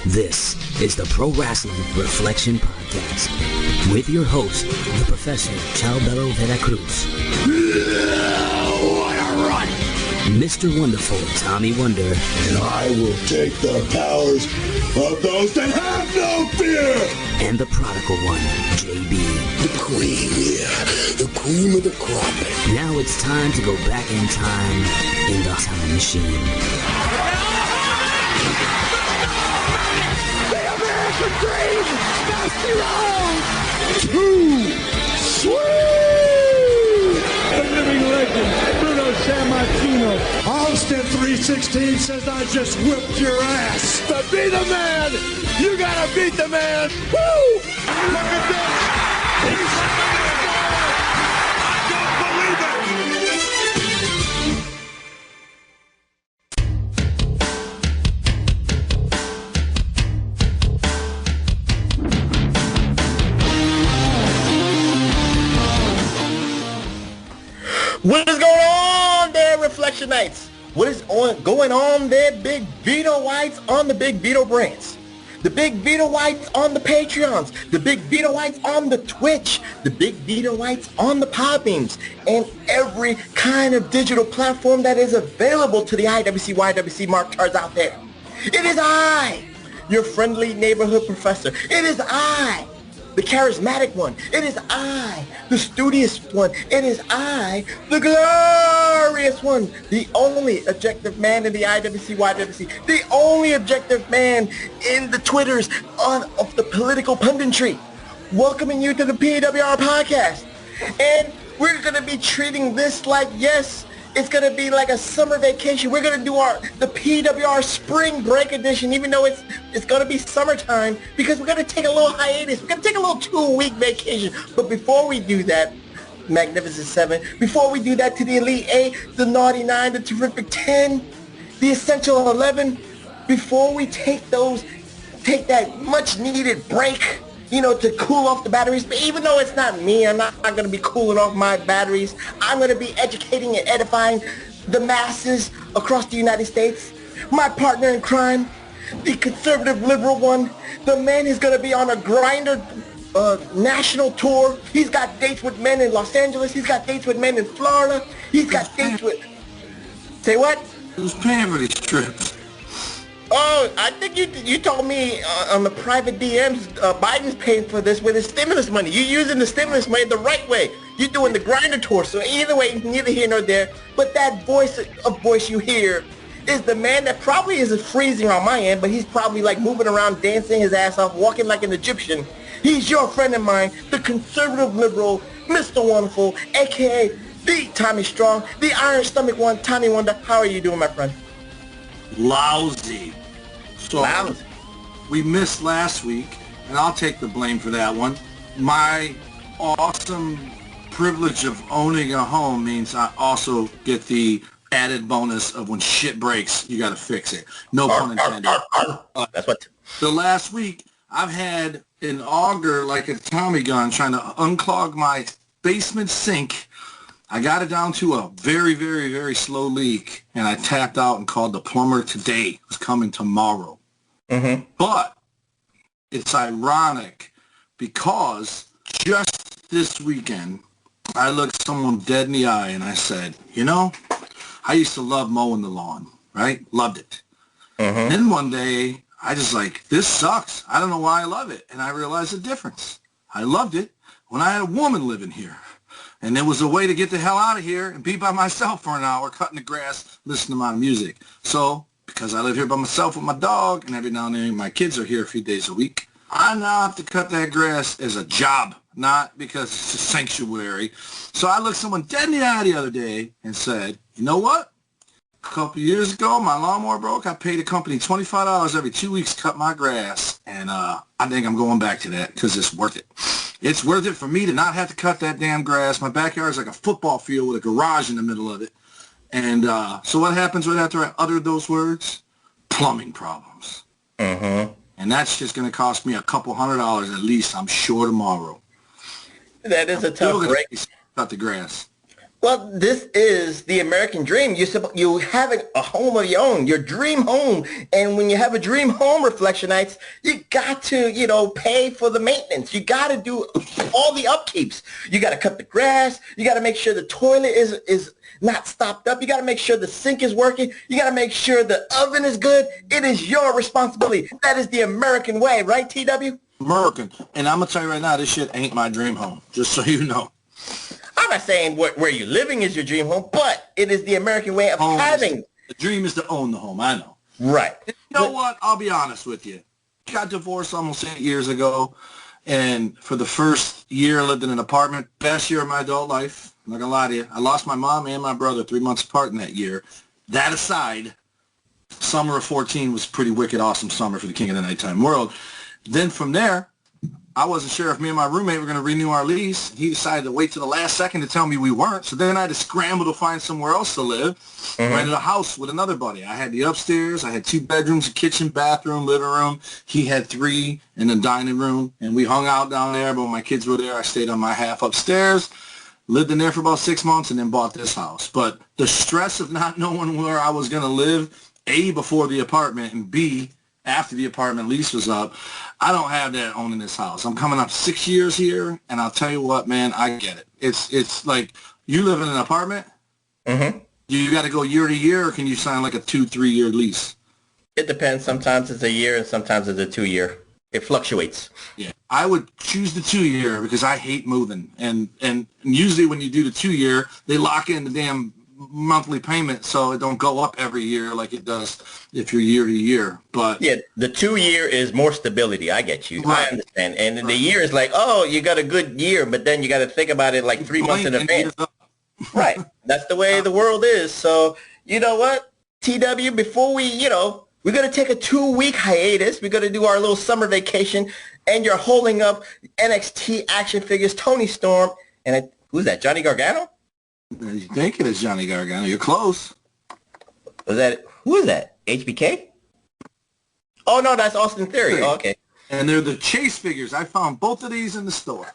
This is the Pro Wrestling Reflection Podcast with your host, the Professor Chalbello Veracruz. What a run! Mr. Wonderful Tommy Wonder. And I will take the powers of those that have no fear! And the prodigal one, JB. The cream, yeah. The cream of the crop. Now it's time to go back in time in the time machine. The American Dream! Nasty Round! Too sweet! The living legend, Bruno Sammartino. Austin 316 says I just whipped your ass. To be the man, you gotta beat the man. Woo! Look at this. He's I don't believe it. What is going on there, Reflectionites? What is going on there, Big Vito Whites on the Big Vito brands? The Big Vito Whites on the Patreons, the Big Vito Whites on the Twitch, the Big Vito Whites on the Podbeams, and every kind of digital platform that is available to the IWC, YWC marketers out there. It is I, your friendly neighborhood professor. It is I, the charismatic one. It is I, the studious one. It is I, the glorious one. The only objective man in the IWC, YWC. The only objective man in the Twitters of the political punditry. Welcoming you to the PWR podcast. And we're going to be treating this like, yes, it's going to be like a summer vacation. We're going to do the PWR spring break edition, even though it's going to be summertime, because we're going to take a little hiatus. We're going to take a little 2-week vacation. But before we do that, Magnificent 7, before we do that, to the Elite 8, the Naughty 9, the Terrific 10, the Essential 11, before we take that much needed break, to cool off the batteries. But even though it's not me, I'm not going to be cooling off my batteries. I'm going to be educating and edifying the masses across the United States. My partner in crime, the conservative liberal one, the man is going to be on a Grindr national tour. He's got dates with men in Los Angeles. He's got dates with men in Florida. He's got dates with... Say what? Who's paying for these trips? Oh, I think you told me on the private DMs, Biden's paying for this with his stimulus money. You're using the stimulus money the right way. You're doing the Grindr tour. So either way, neither here nor there. But that voice you hear is the man that probably isn't freezing on my end, but he's probably like moving around, dancing his ass off, walking like an Egyptian. He's your friend of mine, the conservative liberal, Mr. Wonderful, a.k.a. the Tommy Strong, the Iron Stomach one, Tommy Wonder. How are you doing, my friend? Lousy. So Lousy. We missed last week, and I'll take the blame for that one. My awesome privilege of owning a home means I also get the added bonus of when shit breaks, you got to fix it. No pun intended. That's what. The last week, I've had an auger like a Tommy gun trying to unclog my basement sink. I got it down to a very, very, very slow leak, and I tapped out and called the plumber today. It's coming tomorrow. Mm-hmm. But it's ironic because just this weekend, I looked someone dead in the eye and I said, I used to love mowing the lawn, right? Loved it. Mm-hmm. Then one day, I just this sucks. I don't know why I love it. And I realized the difference. I loved it when I had a woman living here. And there was a way to get the hell out of here and be by myself for an hour, cutting the grass, listening to my music. So, because I live here by myself with my dog, and every now and then my kids are here a few days a week, I now have to cut that grass as a job, not because it's a sanctuary. So I looked someone dead in the eye the other day and said, you know what? A couple years ago, my lawnmower broke. I paid the company $25 every 2 weeks to cut my grass, and I think I'm going back to that because it's worth it. It's worth it for me to not have to cut that damn grass. My backyard is like a football field with a garage in the middle of it. And so what happens right after I utter those words? Plumbing problems. Mm-hmm. And that's just going to cost me a couple $100 at least, I'm sure, tomorrow. That is a tough break. Cut the grass. Well, this is the American dream. You have a home of your own, your dream home. And when you have a dream home, Reflectionites, you got to, pay for the maintenance. You got to do all the upkeeps. You got to cut the grass. You got to make sure the toilet is not stopped up. You got to make sure the sink is working. You got to make sure the oven is good. It is your responsibility. That is the American way, right, TW? American. And I'm going to tell you right now, this shit ain't my dream home, just so you know. I'm not saying where you're living is your dream home, but it is the American way of having. The dream is to own the home, I know. Right. You know what? I'll be honest with you. Got divorced almost 8 years ago, and for the first year I lived in an apartment. Best year of my adult life. I'm not going to lie to you. I lost my mom and my brother 3 months apart in that year. That aside, summer of 14 was a pretty wicked, awesome summer for the king of the nighttime world. Then from there, I wasn't sure if me and my roommate were going to renew our lease. He decided to wait to the last second to tell me we weren't. So then I had to scramble to find somewhere else to live. Rented a house with another buddy. I had the upstairs. I had 2 bedrooms, a kitchen, bathroom, living room. He had 3 in the dining room. And we hung out down there. But when my kids were there, I stayed on my half upstairs. Lived in there for about 6 months and then bought this house. But the stress of not knowing where I was going to live, A, before the apartment, and B, after the apartment lease was up, I don't have that owning this house. I'm coming up 6 years here, and I'll tell you what, man, I get it. It's like you live in an apartment. Mm-hmm. You got to go year to year, or can you sign like a 2-3 year lease? It depends. Sometimes it's a year, and sometimes it's a 2 year. It fluctuates. Yeah, I would choose the 2 year because I hate moving, and usually when you do the 2 year, they lock in the damn monthly payment so it don't go up every year like it does if you're year to year. But yeah, the 2 year is more stability. I get you. Right. I understand. And the year is like, oh, you got a good year, but then you got to think about it like 3 months in advance. Right. That's the way the world is. So you know what, TW, before we, we're going to take a 2-week hiatus. We're going to do our little summer vacation, and you're holding up NXT action figures, Tony Storm, and who's that, Johnny Gargano? You think it is Johnny Gargano. You're close. Who is that? HBK? Oh, no, that's Austin Theory. Oh, okay. And they're the Chase figures. I found both of these in the store.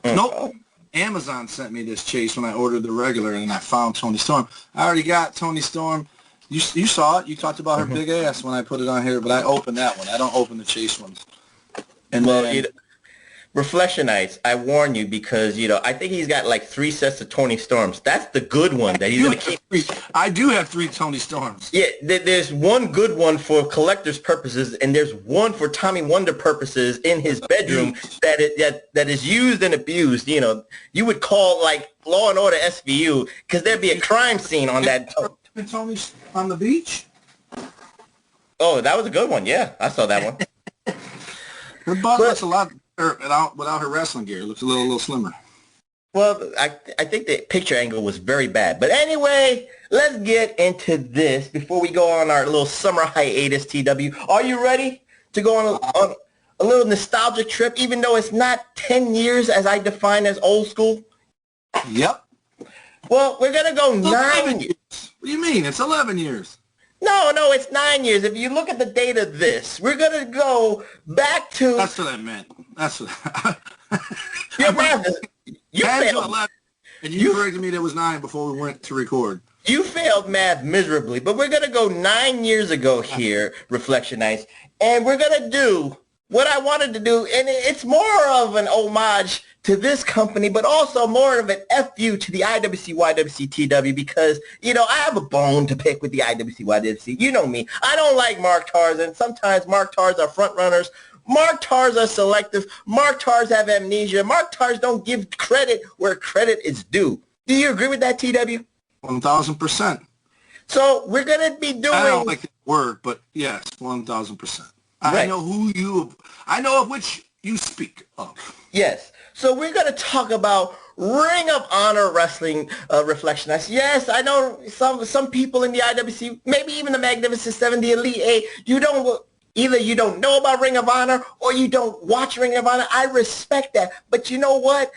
Nope. Amazon sent me this Chase when I ordered the regular, and I found Tony Storm. I already got Tony Storm. You saw it. You talked about her big ass when I put it on here, but I opened that one. I don't open the Chase ones. And then Reflectionites, I warn you because, I think he's got like 3 sets of Tony Storms. That's the good one that he's going to keep. I do have 3 Tony Storms. Yeah, there's one good one for collector's purposes, and there's one for Tommy Wonder purposes in his bedroom that is used and abused. You would call like Law and Order SVU because there'd be a crime scene on that. Tony on the beach? Oh, that was a good one. Yeah, I saw that one. Her butt looks a lot without her wrestling gear. It looks a little slimmer. Well, I think the picture angle was very bad. But anyway, let's get into this before we go on our little summer hiatus, TW. Are you ready to go on a little nostalgic trip, even though it's not 10 years as I define as old school? Yep. Well, we're going to go 9 years. What do you mean? It's 11 years. No, it's 9 years. If you look at the date of this, we're going to go back to... That's what I meant. That's what... Your math is... You failed. 11, and you corrected me that it was 9 before we went to record. You failed math miserably, but we're going to go 9 years ago here, Reflectionites, and we're going to do what I wanted to do, and it's more of an homage to this company, but also more of an FU to the IWC, YWC, TW, because, I have a bone to pick with the IWC, YWC. You know me. I don't like Mark Tars, and sometimes Mark Tars are front runners. Mark Tars are selective. Mark Tars have amnesia. Mark Tars don't give credit where credit is due. Do you agree with that, TW? 1,000%. So we're going to be doing... I don't like the word, but yes, 1,000%. Right. I know of which you speak of. Yes. So we're going to talk about Ring of Honor Wrestling Reflectionites. Yes, I know some people in the IWC, maybe even the Magnificent Seven, the Elite Eight, either you don't know about Ring of Honor or you don't watch Ring of Honor. I respect that. But you know what?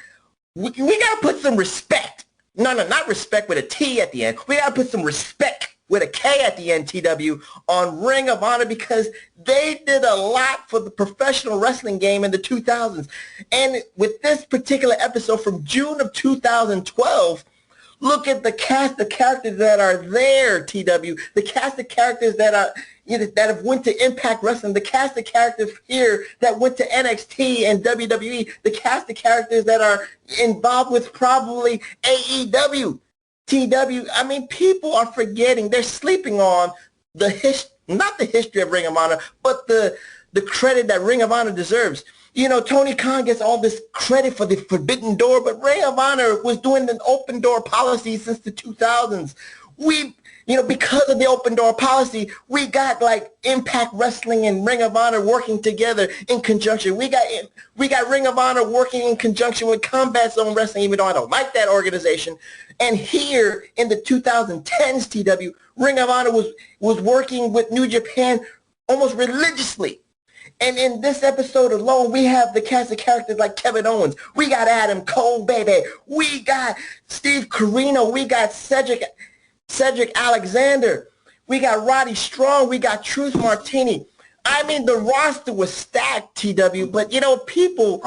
We got to put some respect. No, not respect with a T at the end. We got to put some respect with a K at the end, TW, on Ring of Honor because they did a lot for the professional wrestling game in the 2000s. And with this particular episode from June of 2012, Look at the cast of characters that are there, TW. The cast of characters that are that have went to Impact Wrestling. The cast of characters here that went to NXT and WWE. The cast of characters that are involved with probably AEW, TW. I mean, people are forgetting. They're sleeping on not the history of Ring of Honor, but the credit that Ring of Honor deserves. You know, Tony Khan gets all this credit for the Forbidden Door, but Ring of Honor was doing an open door policy since the 2000s. Because of the open door policy, we got like Impact Wrestling and Ring of Honor working together in conjunction. We got Ring of Honor working in conjunction with Combat Zone Wrestling, even though I don't like that organization. And here in the 2010s, TW, Ring of Honor was working with New Japan almost religiously. And in this episode alone, we have the cast of characters like Kevin Owens. We got Adam Cole, baby. We got Steve Corino. We got Cedric Alexander. We got Roddy Strong. We got Truth Martini. I mean, the roster was stacked, TW. But, people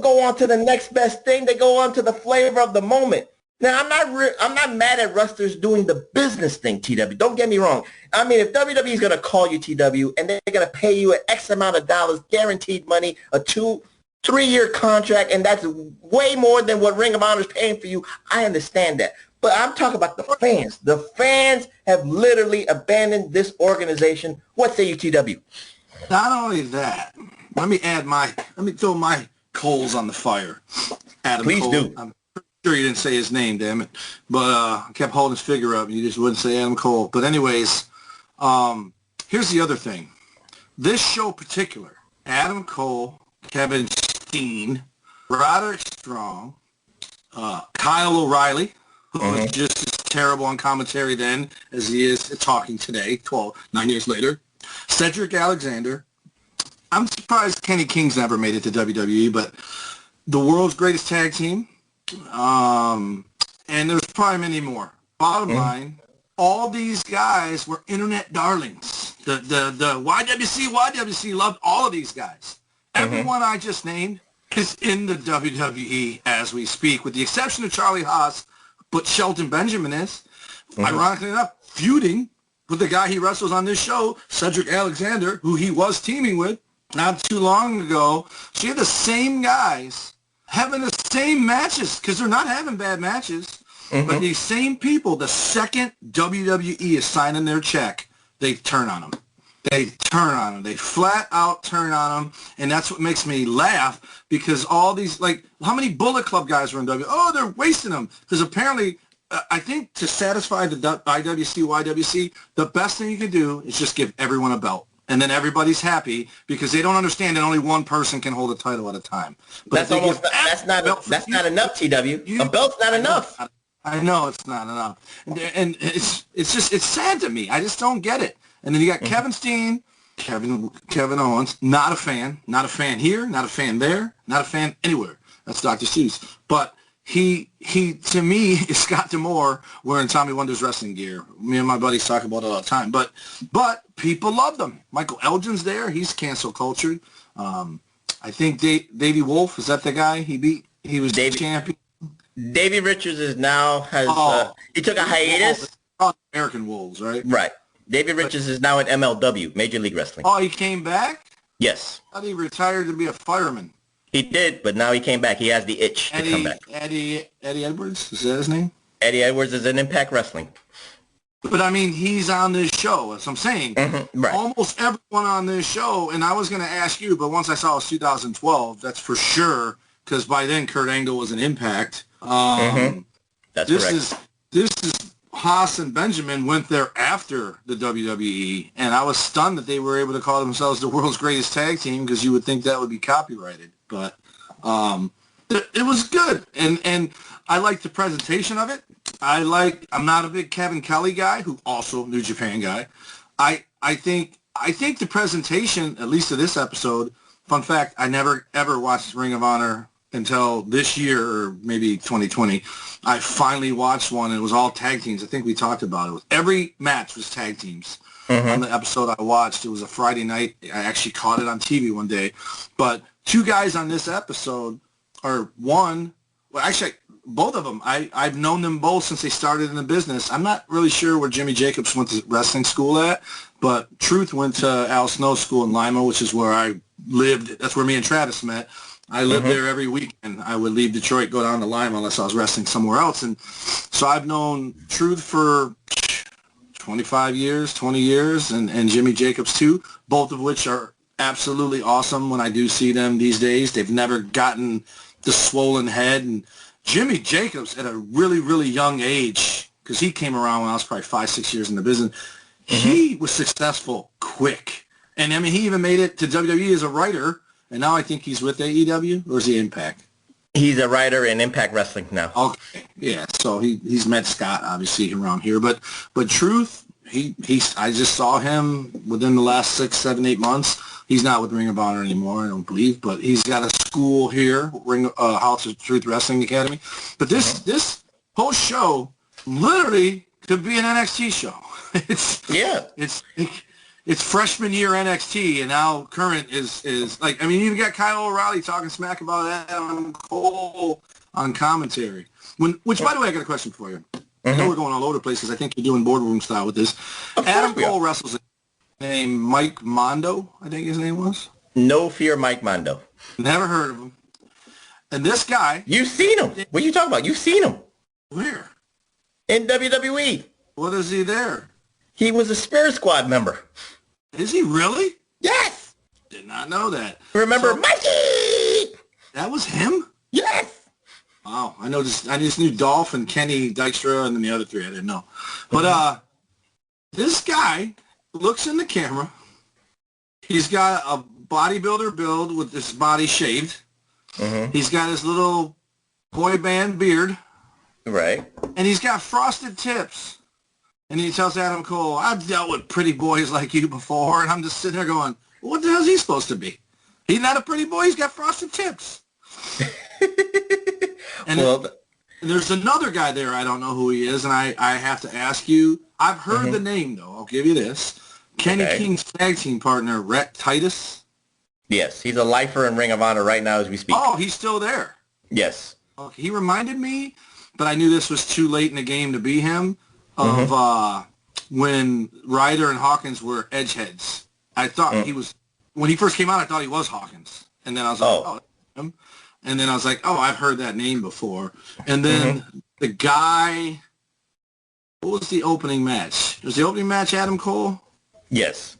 go on to the next best thing. They go on to the flavor of the moment. Now, I'm not mad at wrestlers doing the business thing, TW. Don't get me wrong. I mean, if WWE is going to call you, TW, and they're going to pay you an X amount of dollars, guaranteed money, a 2-3-year contract, and that's way more than what Ring of Honor is paying for you, I understand that. But I'm talking about the fans. The fans have literally abandoned this organization. What say you, TW? Not only that, let me throw my coals on the fire. Adam Please Cole. do. I'm sure you didn't say his name, damn it. But I kept holding his figure up, and you just wouldn't say Adam Cole. But anyways, here's the other thing. This show in particular, Adam Cole, Kevin Steen, Roderick Strong, Kyle O'Reilly, who was just as terrible on commentary then as he is talking today, 9 years later, Cedric Alexander. I'm surprised Kenny King's never made it to WWE, but the world's greatest tag team. And there's probably many more. Bottom line, all these guys were internet darlings. The YWC loved all of these guys. Everyone I just named is in the WWE as we speak, with the exception of Charlie Haas, but Shelton Benjamin is, ironically enough, feuding with the guy he wrestles on this show, Cedric Alexander, who he was teaming with not too long ago. So you have the same guys having the same matches, because they're not having bad matches. But these same people, the second WWE is signing their check, they turn on them. They turn on them. They flat out turn on them, and that's what makes me laugh, because all these, like, how many Bullet Club guys were in WWE? Oh, they're wasting them, because apparently, I think to satisfy the IWC, YWC, the best thing you can do is just give everyone a belt, and then everybody's happy, because they don't understand that only one person can hold a title at a time. But that's not enough, TW. A belt's not enough. I know it's not enough, and it's sad to me. I just don't get it. And then you got Kevin Steen, Kevin Owens. Not a fan here, not a fan there, not a fan anywhere. That's Dr. Seuss. But he to me is Scott D'Amore wearing Tommy Wonder's wrestling gear. Me and my buddies talk about it all the time. But people love them. Michael Elgin's there. He's cancel cultured. I think Davey Wolf, is that the guy he beat? He was champion. Davey Richards is now he took a hiatus. American Wolves, right? Right. David Richards is now in MLW, Major League Wrestling. Oh, he came back? Yes. I thought he retired to be a fireman. He did, but now he came back. He has the itch to come back. Eddie Edwards? Is that his name? Eddie Edwards is in Impact Wrestling. But, I mean, he's on this show. That's what I'm saying. Right. Almost everyone on this show, and I was going to ask you, but once I saw it was 2012, that's for sure, because by then Kurt Angle was in Impact. That's correct. This is Haas and Benjamin went there after the WWE, and I was stunned that they were able to call themselves the world's greatest tag team, because you would think that would be copyrighted. But it was good, and I like the presentation of it. I'm not a big Kevin Kelly guy, who also New Japan guy. I think the presentation, at least of this episode. Fun fact: I never ever watched Ring of Honor until this year, or maybe 2020. I finally watched one, and it was all tag teams. I think we talked about it. Every match was tag teams. On the episode I watched, it was a Friday night. I actually caught it on TV one day. But two guys on this episode are one. Well, actually, both of them. I've known them both since they started in the business. I'm not really sure where Jimmy Jacobs went to wrestling school at, but Truth went to Al Snow School in Lima, which is where I lived. That's where me and Travis met. I lived there every weekend. I would leave Detroit, go down to Lima unless I was wrestling somewhere else. And so I've known Truth for 25 years, 20 years, and Jimmy Jacobs too, both of which are absolutely awesome when I do see them these days. They've never gotten the swollen head. And Jimmy Jacobs at a really, really young age, because he came around when I was probably 5-6 years in the business, he was successful quick. And, I mean, he even made it to WWE as a writer, and now I think he's with AEW, or is he Impact? He's a writer in Impact Wrestling now. Okay, yeah, so he's met Scott, obviously, around here. But Truth, I just saw him within the last 6, 7, 8 months. He's not with Ring of Honor anymore, I don't believe, but he's got a school here, House of Truth Wrestling Academy. But this whole show literally could be an NXT show. It's freshman year NXT, and now current is like, I mean, you got Kyle O'Reilly talking smack about Adam Cole on commentary. Which, by the way, I got a question for you. I know we're going all over the place because I think you're doing boardroom style with this. Adam Cole wrestles a guy named Mike Mondo, I think his name was. No Fear Mike Mondo. Never heard of him. And this guy. You've seen him. What are you talking about? You've seen him. Where? In WWE. What is he there? He was a Spirit Squad member. Is he really? Yes. Did not know that. Remember Mikey? That was him? Yes. Wow. I just knew Dolph and Kenny Dykstra and then the other three I didn't know. But this guy looks in the camera. He's got a bodybuilder build with his body shaved. He's got his little boy band beard. Right. And he's got frosted tips. And he tells Adam Cole, I've dealt with pretty boys like you before. And I'm just sitting there going, what the hell is he supposed to be? He's not a pretty boy. He's got frosted tips. And there's another guy there. I don't know who he is. And I have to ask you. I've heard the name, though. I'll give you this. Kenny King's tag team partner, Rhett Titus. Yes. He's a lifer in Ring of Honor right now as we speak. Oh, he's still there. Yes. Okay. He reminded me, but I knew this was too late in the game to be him, of when Ryder and Hawkins were edgeheads. I thought he was, when he first came out, I thought he was Hawkins. And then I was like, oh, that's him. And then I was like, oh, I've heard that name before. And then the guy, what was the opening match? Was the opening match Adam Cole? Yes.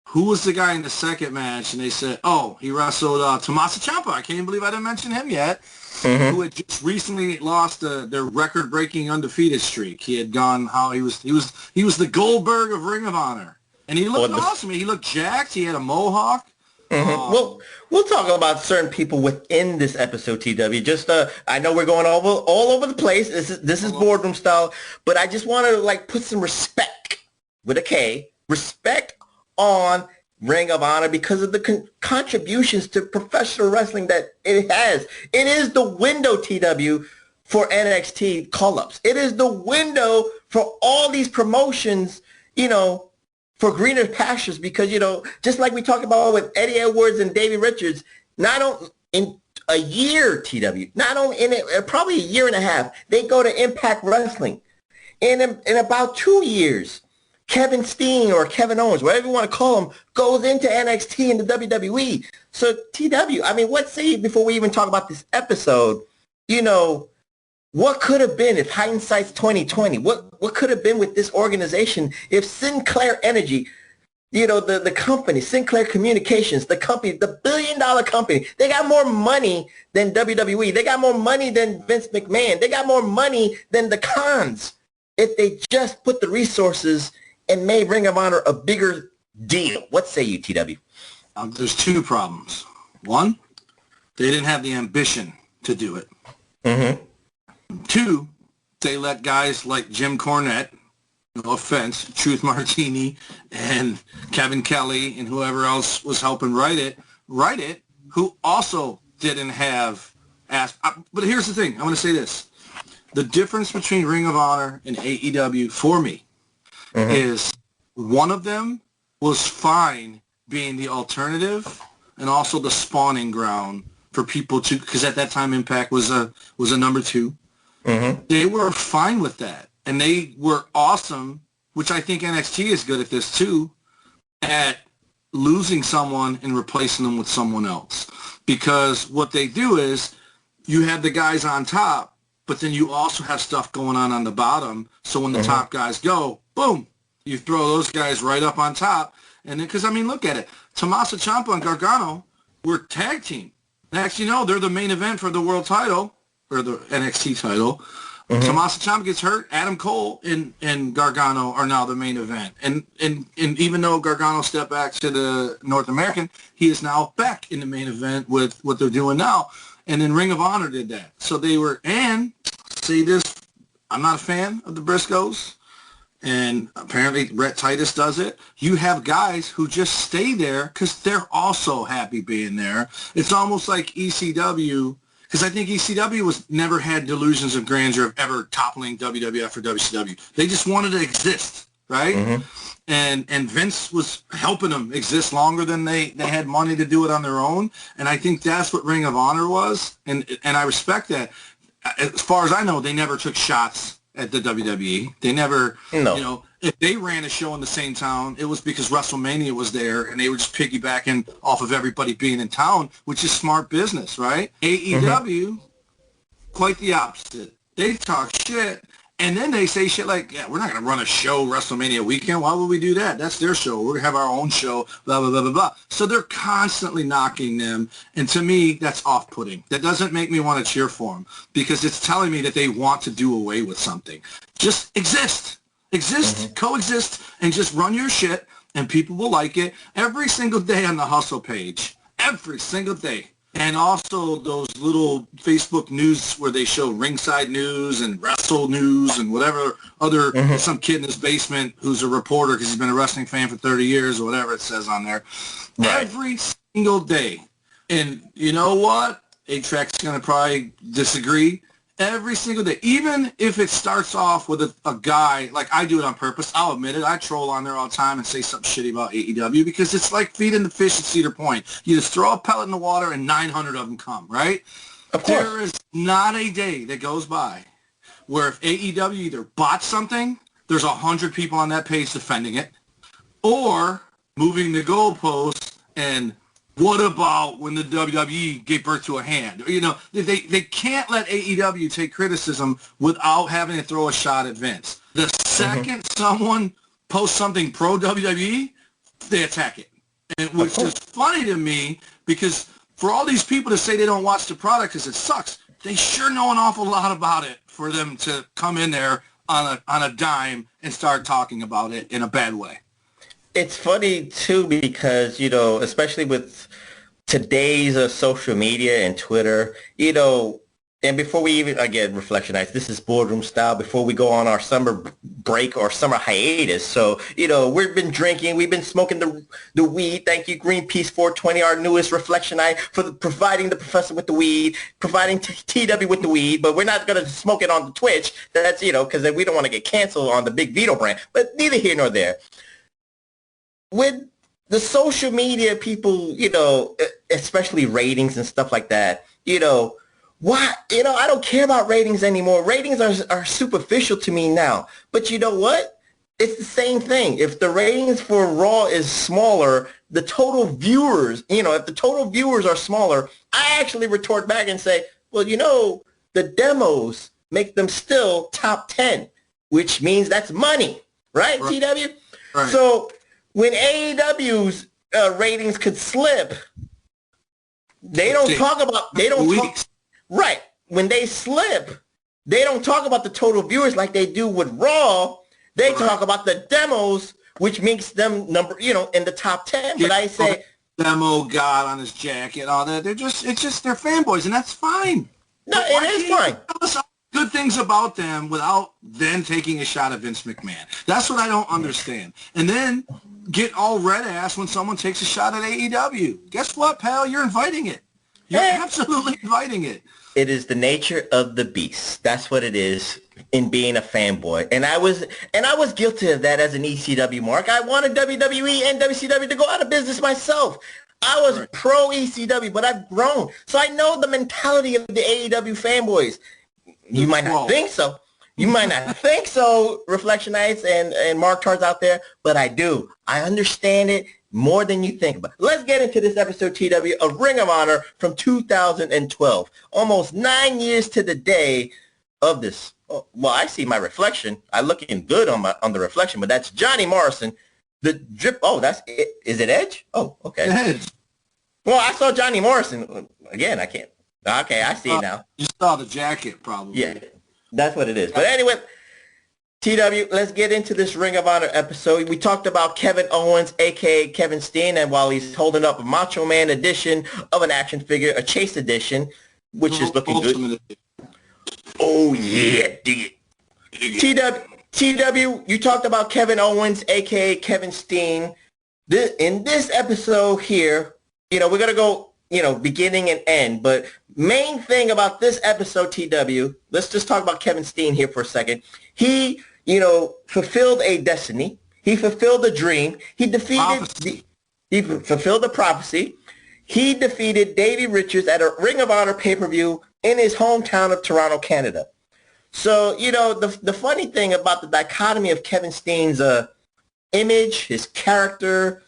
Who was the guy in the second match? And they said, oh, he wrestled Tommaso Ciampa. I can't believe I didn't mention him yet. Who had just recently lost their record-breaking undefeated streak. He had gone he was the Goldberg of Ring of Honor, and he looked awesome. He looked jacked. He had a mohawk. Well, we'll talk about certain people within this episode, TW. Just I know we're going all over the place. This is boardroom style, but I just want to put some respect with a K, respect on Ring of Honor because of the contributions to professional wrestling that it has. It is the window, TW, for NXT call-ups. It is the window for all these promotions, for greener pastures because, just like we talked about with Eddie Edwards and Davey Richards, not only in a year, TW, not only in probably a year and a half, they go to Impact Wrestling. In about 2 years, Kevin Steen or Kevin Owens, whatever you want to call him, goes into NXT and the WWE. So, TW, I mean, what say you before we even talk about this episode, what could have been if hindsight's 2020? What could have been with this organization if Sinclair Energy, the company, Sinclair Communications, the company, the billion-dollar company, they got more money than WWE. They got more money than Vince McMahon. They got more money than the Khans if they just put the resources and made Ring of Honor a bigger deal. What say you, TW? There's two problems. One, they didn't have the ambition to do it. Two, they let guys like Jim Cornette, no offense, Truth Martini, and Kevin Kelly, and whoever else was helping write it, who also didn't have but here's the thing. I want to say this. The difference between Ring of Honor and AEW for me is one of them was fine being the alternative and also the spawning ground for people to, because at that time Impact was a number 2. Mm-hmm. They were fine with that, and they were awesome, which I think NXT is good at this too, at losing someone and replacing them with someone else. Because what they do is you have the guys on top, but then you also have stuff going on the bottom. So when the top guys go, boom, you throw those guys right up on top. And then, because, I mean, look at it. Tommaso Ciampa and Gargano were tag team. Next, you know, they're the main event for the world title, or the NXT title. Tommaso Ciampa gets hurt. Adam Cole and Gargano are now the main event. And even though Gargano stepped back to the North American, he is now back in the main event with what they're doing now. And then Ring of Honor did that. So they were, and see this, I'm not a fan of the Briscoes, and apparently Rhett Titus does it. You have guys who just stay there because they're also happy being there. It's almost like ECW, because I think ECW never had delusions of grandeur of ever toppling WWF or WCW. They just wanted to exist, right? And Vince was helping them exist longer than they had money to do it on their own. And I think that's what Ring of Honor was. And I respect that. As far as I know, they never took shots at the WWE. They never, you know, if they ran a show in the same town, it was because WrestleMania was there, and they were just piggybacking off of everybody being in town, which is smart business, right? AEW, quite the opposite. They talk shit, and then they say shit like, yeah, we're not going to run a show WrestleMania weekend. Why would we do that? That's their show. We're going to have our own show, blah, blah, blah, blah, blah. So they're constantly knocking them, and to me, that's off-putting. That doesn't make me want to cheer for them, because it's telling me that they want to do away with something. Just exist. Coexist, and just run your shit, and people will like it every single day on the Hustle page. Every single day. And also those little Facebook news where they show ringside news and wrestle news and whatever other, some kid in his basement who's a reporter because he's been a wrestling fan for 30 years or whatever it says on there. Right. Every single day. And you know what? A-Track's going to probably disagree. Every single day, even if it starts off with a guy, like I do it on purpose, I'll admit it, I troll on there all the time and say something shitty about AEW because it's like feeding the fish at Cedar Point. You just throw a pellet in the water and 900 of them come, right? Of course. There is not a day that goes by where if AEW either bought something, there's 100 people on that page defending it, or moving the goalposts and what about when the WWE gave birth to a hand? You know, they can't let AEW take criticism without having to throw a shot at Vince. The second someone posts something pro-WWE, they attack it. And which is funny to me because for all these people to say they don't watch the product because it sucks, they sure know an awful lot about it for them to come in there on a dime and start talking about it in a bad way. It's funny, too, because, you know, especially with today's social media and Twitter, you know, and before we even, again, Reflectionites, this is boardroom style, before we go on our summer break or summer hiatus. So, you know, we've been drinking, we've been smoking the weed. Thank you, Greenpeace 420, our newest Reflectionite, for providing the professor with the weed, providing TW with the weed, but we're not going to smoke it on the Twitch. That's, you know, because we don't want to get canceled on the big Vito brand. But neither here nor there. With the social media people, you know, especially ratings and stuff like that, you know, why, you know, I don't care about ratings anymore. Ratings are superficial to me now. But you know what? It's the same thing. If the ratings for Raw is smaller, the total viewers, you know, if the total viewers are smaller, I actually retort back and say, well, you know, the demos make them still top 10, which means that's money, right, TW? Right. So when AEW's ratings could slip, they don't talk about, right. When they slip, they don't talk about the total viewers like they do with Raw. They talk about the demos, which makes them in the top 10. But I say demo god on his jacket and all that. They're just, they're fanboys, and that's fine. No, it is fine. Tell us good things about them without then taking a shot at Vince McMahon. That's what I don't understand. And then get all red ass when someone takes a shot at AEW. Guess what, pal? You're inviting it. You're absolutely inviting it. It is the nature of the beast. That's what it is in being a fanboy. And I was guilty of that as an ECW mark. I wanted WWE and WCW to go out of business myself. I was pro ECW, but I've grown. So I know the mentality of the AEW fanboys. You might not think so. You might not think so, Reflectionites and Mark-Tards out there, but I do. I understand it more than you think. But let's get into this episode, TW, of Ring of Honor from 2012. Almost 9 years to the day of this. Oh, well, I see my reflection. I'm looking good on the reflection, but that's Johnny Morrison. The drip. Oh, that's it. Is it Edge? Oh, okay. Edge. Well, I saw Johnny Morrison. Again, I can't. Okay, I see it now. You saw the jacket, probably. Yeah, that's what it is. But anyway, TW, let's get into this Ring of Honor episode. We talked about Kevin Owens, a.k.a. Kevin Steen, and while he's holding up a Macho Man edition of an action figure, a Chase edition, which is looking good. Oh, yeah, dig it. TW, you talked about Kevin Owens, a.k.a. Kevin Steen. In this episode here, we're going to go, beginning and end. But main thing about this episode, TW, let's just talk about Kevin Steen here for a second. He, fulfilled a destiny. He fulfilled a dream. He defeated, he fulfilled the prophecy. He defeated Davey Richards at a Ring of Honor pay-per-view in his hometown of Toronto, Canada. So, the funny thing about the dichotomy of Kevin Steen's image, his character,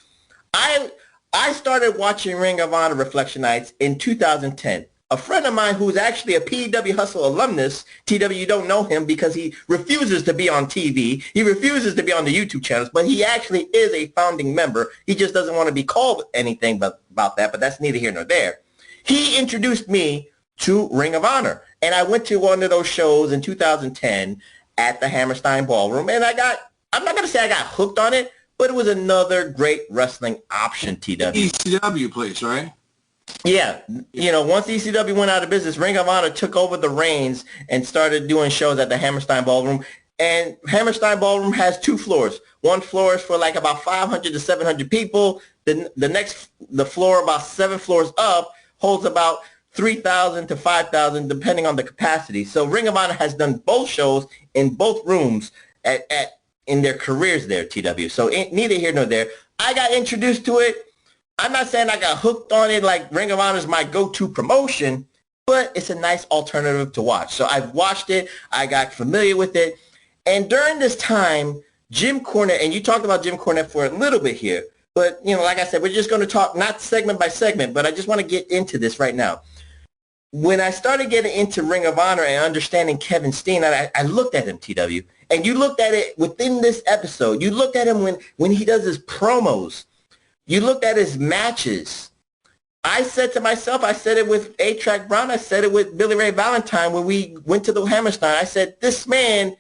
I started watching Ring of Honor Reflectionites in 2010. A friend of mine who's actually a PW Hustle alumnus, TW, you don't know him because he refuses to be on TV. He refuses to be on the YouTube channels, but he actually is a founding member. He just doesn't want to be called anything about that, but that's neither here nor there. He introduced me to Ring of Honor, and I went to one of those shows in 2010 at the Hammerstein Ballroom, and I'm not going to say I got hooked on it, but it was another great wrestling option, TW. ECW place, right? Yeah. Once ECW went out of business, Ring of Honor took over the reins and started doing shows at the Hammerstein Ballroom. And Hammerstein Ballroom has 2 floors. One floor is for like about 500 to 700 people. The floor about 7 floors up holds about 3,000 to 5,000 depending on the capacity. So Ring of Honor has done both shows in both rooms in their careers there, TW. So neither here nor there. I got introduced to it. I'm not saying I got hooked on it like Ring of Honor is my go-to promotion, but it's a nice alternative to watch. So I've watched it. I got familiar with it. And during this time, Jim Cornette, and you talked about Jim Cornette for a little bit here, but, like I said, we're just going to talk not segment by segment, but I just want to get into this right now. When I started getting into Ring of Honor and understanding Kevin Steen, I looked at him, TW, and you looked at it within this episode. You looked at him when he does his promos. You looked at his matches. I said to myself, I said it with A-Track Brown, I said it with Billy Ray Valentine when we went to the Hammerstein. I said, this man,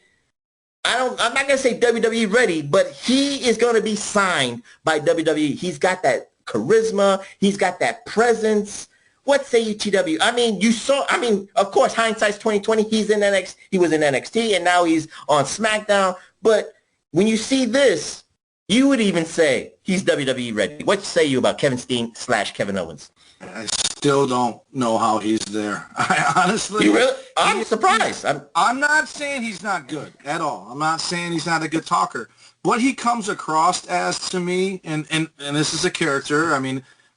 I'm not going to say WWE ready, but he is going to be signed by WWE. He's got that charisma. He's got that presence. What say you, TW? Of course, hindsight's 2020. He was in NXT, and now he's on SmackDown. But when you see this, you would even say he's WWE ready. What say you about Kevin Steen / Kevin Owens? I still don't know how he's there. I honestly... You really? I'm surprised. I'm not saying he's not good at all. I'm not saying he's not a good talker. What he comes across as to me, and this is a character,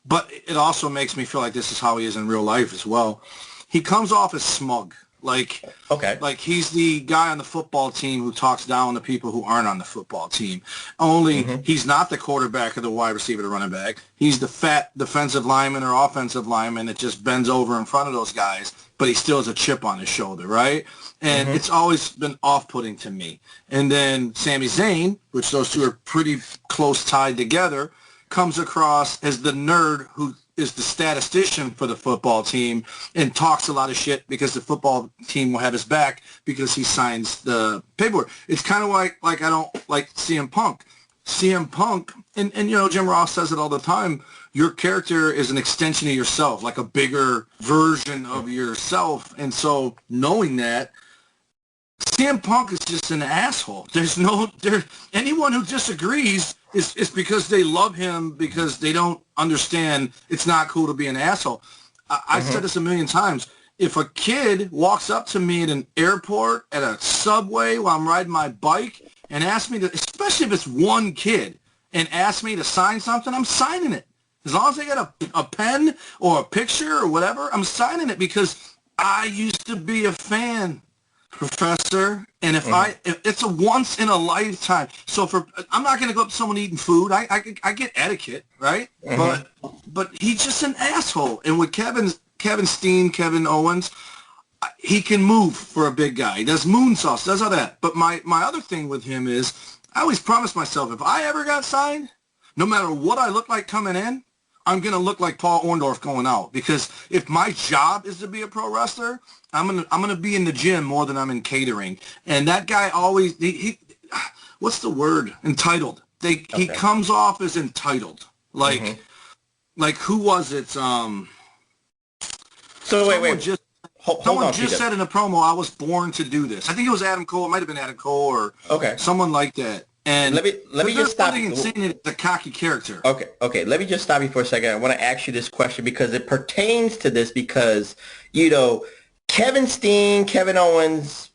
but it also makes me feel like this is how he is in real life as well. He comes off as smug. Like he's the guy on the football team who talks down to people who aren't on the football team. Only he's not the quarterback or the wide receiver, the running back. He's the fat defensive lineman or offensive lineman that just bends over in front of those guys, but he still has a chip on his shoulder, right? And it's always been off-putting to me. And then Sami Zayn, which those two are pretty close tied together, comes across as the nerd who is the statistician for the football team and talks a lot of shit because the football team will have his back because he signs the paperwork. It's kind of like I don't like CM Punk. CM Punk, and Jim Ross says it all the time, your character is an extension of yourself, like a bigger version of yourself. And so knowing that, CM Punk is just an asshole. Anyone who disagrees is because they love him because they don't understand it's not cool to be an asshole. I've said this a million times. If a kid walks up to me at an airport, at a subway while I'm riding my bike and asks me to, especially if it's one kid, and asks me to sign something, I'm signing it. As long as I get a pen or a picture or whatever, I'm signing it because I used to be a fan, Professor. And if it's a once in a lifetime. So I'm not going to go up to someone eating food. I get etiquette, right? But he's just an asshole. And with Kevin Steen, Kevin Owens, he can move for a big guy. He does moonsaults, does all that. But my other thing with him is I always promised myself if I ever got signed, no matter what I look like coming in, I'm going to look like Paul Orndorff going out. Because if my job is to be a pro wrestler, I'm gonna be in the gym more than I'm in catering. And that guy always, he what's the word? Entitled. He comes off as entitled. Like who was it? So wait. Someone just said in a promo, I was born to do this. I think it was Adam Cole. It might have been Adam Cole or someone like that. And let me just stop you. Saying it's a cocky character. Okay. Let me just stop you for a second. I want to ask you this question because it pertains to this because, you know, Kevin Steen, Kevin Owens,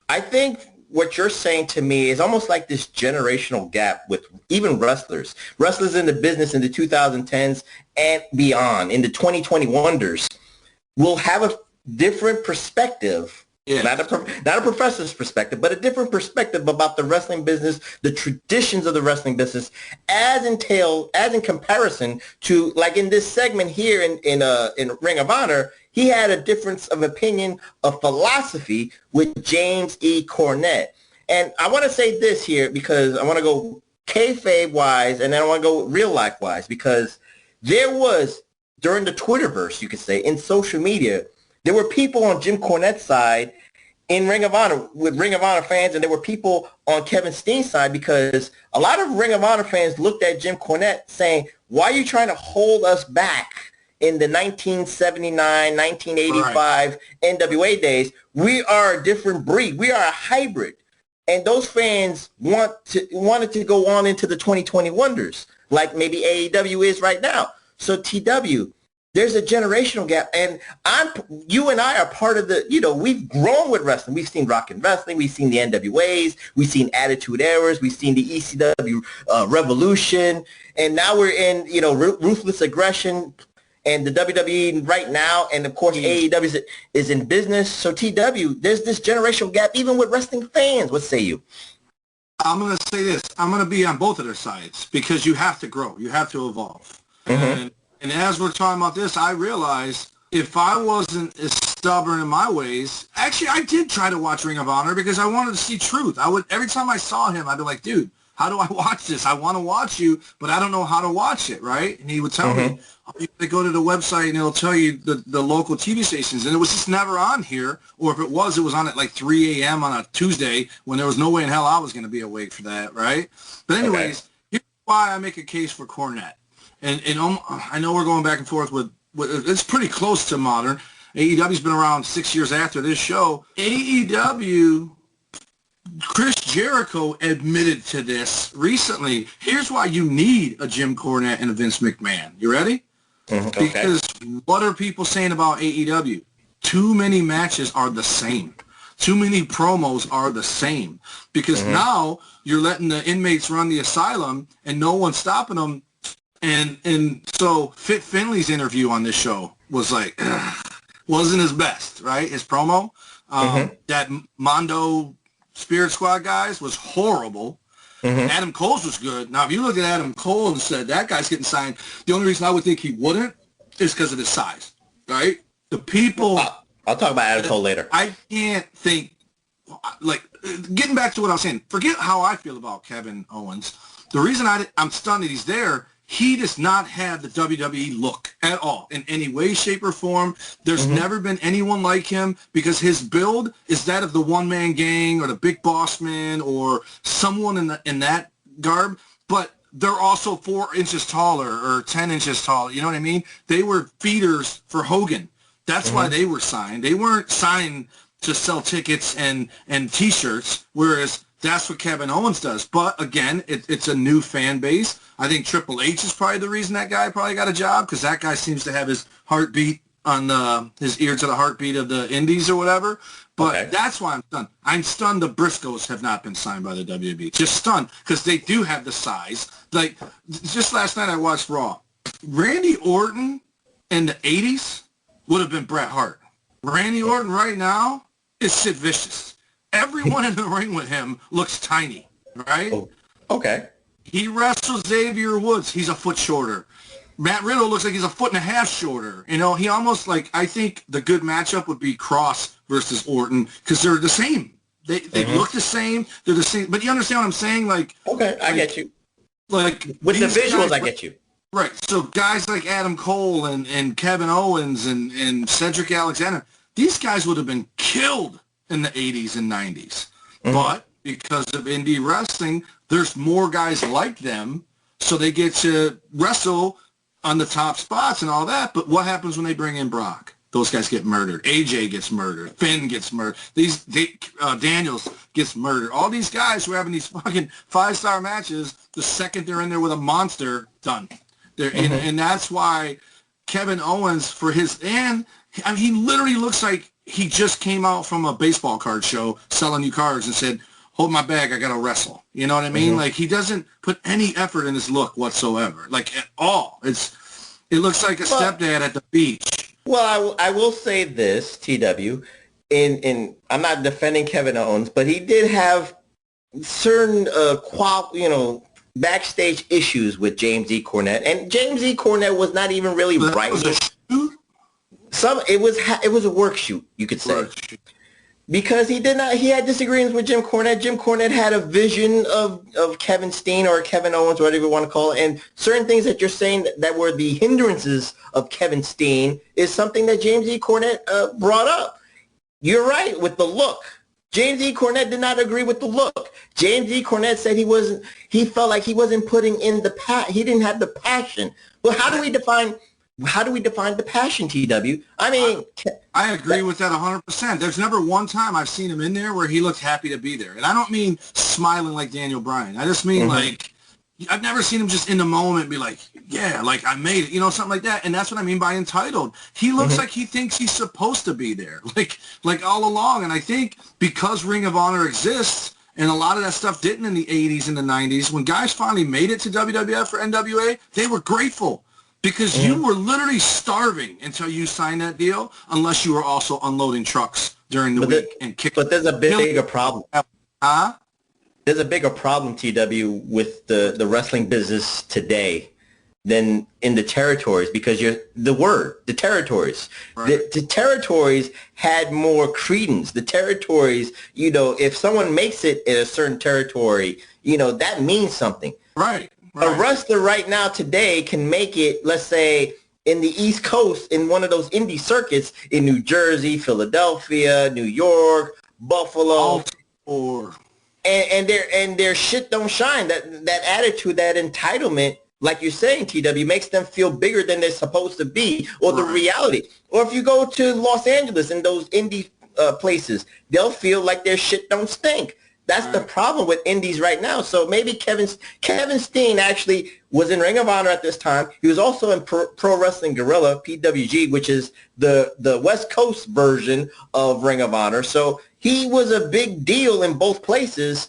I think what you're saying to me is almost like this generational gap with even wrestlers. Wrestlers in the business in the 2010s and beyond, in the 2020 wonders, will have a different perspective. Yeah. Not a professor's perspective, but a different perspective about the wrestling business, the traditions of the wrestling business, as in comparison to, like in this segment here in Ring of Honor, he had a difference of opinion, of philosophy with James E. Cornette. And I want to say this here because I want to go kayfabe wise, and then I want to go real life wise, because there was, during the Twitterverse, you could say, in social media, there were people on Jim Cornette's side in Ring of Honor with Ring of Honor fans, and there were people on Kevin Steen's side because a lot of Ring of Honor fans looked at Jim Cornette saying, why are you trying to hold us back in the 1979, 1985 NWA days? We are a different breed. We are a hybrid. And those fans wanted to go on into the 2020 wonders, like maybe AEW is right now. So TW, there's a generational gap, and you and I are part of the, we've grown with wrestling. We've seen Rock and Wrestling. We've seen the NWAs. We've seen Attitude Errors. We've seen the ECW Revolution. And now we're in, Ruthless Aggression and the WWE right now. And, of course, AEW is in business. So, TW, there's this generational gap even with wrestling fans. What say you? I'm going to say this. I'm going to be on both of their sides because you have to grow. You have to evolve. And as we're talking about this, I realized if I wasn't as stubborn in my ways, actually I did try to watch Ring of Honor because I wanted to see truth. Every time I saw him, I'd be like, dude, how do I watch this? I want to watch you, but I don't know how to watch it, right? And he would tell me, you have to go to the website and it'll tell you the local TV stations. And it was just never on here, or if it was on at like 3 a.m. on a Tuesday when there was no way in hell I was going to be awake for that, right? But anyways, here's why I make a case for Cornette. And I know we're going back and forth with it's pretty close to modern. AEW's been around 6 years after this show. AEW, Chris Jericho admitted to this recently. Here's why you need a Jim Cornette and a Vince McMahon. You ready? Because what are people saying about AEW? Too many matches are the same. Too many promos are the same. Because now you're letting the inmates run the asylum and no one's stopping them. And so Fit Finley's interview on this show was like, wasn't his best, right? His promo. That Mondo Spirit Squad guys was horrible. Adam Cole's was good. Now, if you look at Adam Cole and said, that guy's getting signed, the only reason I would think he wouldn't is because of his size, right? The people... I'll talk about Adam Cole later. I can't think... Like, getting back to what I was saying, forget how I feel about Kevin Owens. The reason I'm stunned that he's there, he does not have the WWE look at all in any way, shape, or form. There's never been anyone like him because his build is that of the one-man gang or the big boss man or someone in that garb. But they're also 4 inches taller or 10 inches taller. You know what I mean? They were feeders for Hogan. That's why they were signed. They weren't signed to sell tickets and T-shirts, whereas that's what Kevin Owens does. But, again, it's a new fan base. I think Triple H is probably the reason that guy probably got a job because that guy seems to have his heartbeat on his ear to the heartbeat of the indies or whatever. But that's why I'm stunned. I'm stunned the Briscoes have not been signed by the WWE. Just stunned because they do have the size. Like, just last night I watched Raw. Randy Orton in the 80s would have been Bret Hart. Randy Orton right now is Sid Vicious. Everyone in the ring with him looks tiny, right? Oh, okay. He wrestles Xavier Woods. He's a foot shorter. Matt Riddle looks like he's a foot and a half shorter. You know, he almost like, I think the good matchup would be Cross versus Orton because they're the same. They look the same. They're the same. But you understand what I'm saying? Like, okay, I get you. Like with the visuals, I get you. Right. So guys like Adam Cole and Kevin Owens and Cedric Alexander, these guys would have been killed in the 80s and 90s. But because of indie wrestling, there's more guys like them, so they get to wrestle on the top spots and all that. But what happens when they bring in Brock? Those guys get murdered. AJ gets murdered. Finn gets murdered. Daniels gets murdered. All these guys who are having these fucking 5-star matches, the second they're in there with a monster, done. And that's why Kevin Owens, for his, and I mean, he literally looks like he just came out from a baseball card show selling you cards and said, hold my bag, I got to wrestle. You know what I mean? Like, he doesn't put any effort in his look whatsoever, like, at all. It looks like a stepdad at the beach. Well, I will say this, TW, I'm not defending Kevin Owens, but he did have certain, backstage issues with James E. Cornette, and James E. Cornette was not even really right. It was a work shoot, you could say. Because he had disagreements with Jim Cornette. Jim Cornette had a vision of Kevin Steen or Kevin Owens, whatever you want to call it, and certain things that you're saying that were the hindrances of Kevin Steen is something that James E. Cornette brought up. You're right with the look. James E. Cornette did not agree with the look. James E. Cornette said he felt like he wasn't putting in he didn't have the passion. Well, how do we define the passion, TW? I mean, I agree with that 100%. There's never one time I've seen him in there where he looked happy to be there. And I don't mean smiling like Daniel Bryan. I just mean like, I've never seen him just in the moment be like, yeah, like I made it, something like that. And that's what I mean by entitled. He looks like he thinks he's supposed to be there, like all along. And I think because Ring of Honor exists, and a lot of that stuff didn't in the 80s and the 90s, when guys finally made it to WWF or NWA, they were grateful. Because you were literally starving until you signed that deal, unless you were also unloading trucks during the week and kicking. But there's a bigger problem. Huh? There's a bigger problem, TW, with the wrestling business today than in the territories, because the territories. Right. The territories had more credence. The territories, if someone makes it in a certain territory, that means something. Right. A wrestler right now today can make it, let's say, in the East Coast in one of those indie circuits in New Jersey, Philadelphia, New York, Buffalo, and their shit don't shine. That attitude, that entitlement, like you're saying, TW, makes them feel bigger than they're supposed to be, or the reality. Or if you go to Los Angeles and those indie places, they'll feel like their shit don't stink. That's the problem with indies right now. So maybe Kevin Steen actually was in Ring of Honor at this time. He was also in Pro Wrestling Guerrilla, PWG, which is the West Coast version of Ring of Honor. So he was a big deal in both places.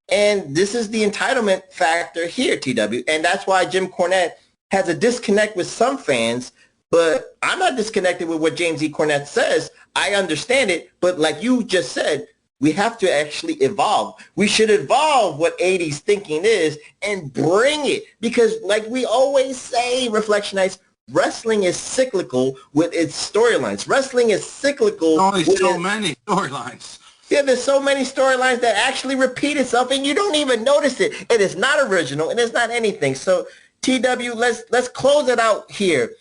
And this is the entitlement factor here, TW. And that's why Jim Cornette has a disconnect with some fans. But I'm not disconnected with what James E. Cornette says. I understand it. But like you just said, we have to actually evolve. We should evolve what 80s thinking is and bring it. Because like we always say, Reflectionites, wrestling is cyclical with its storylines. Wrestling is cyclical. Only so many storylines. Yeah, there's so many storylines that actually repeat itself, and you don't even notice it. It is not original, and it's not anything. So, TW, let's close it out here.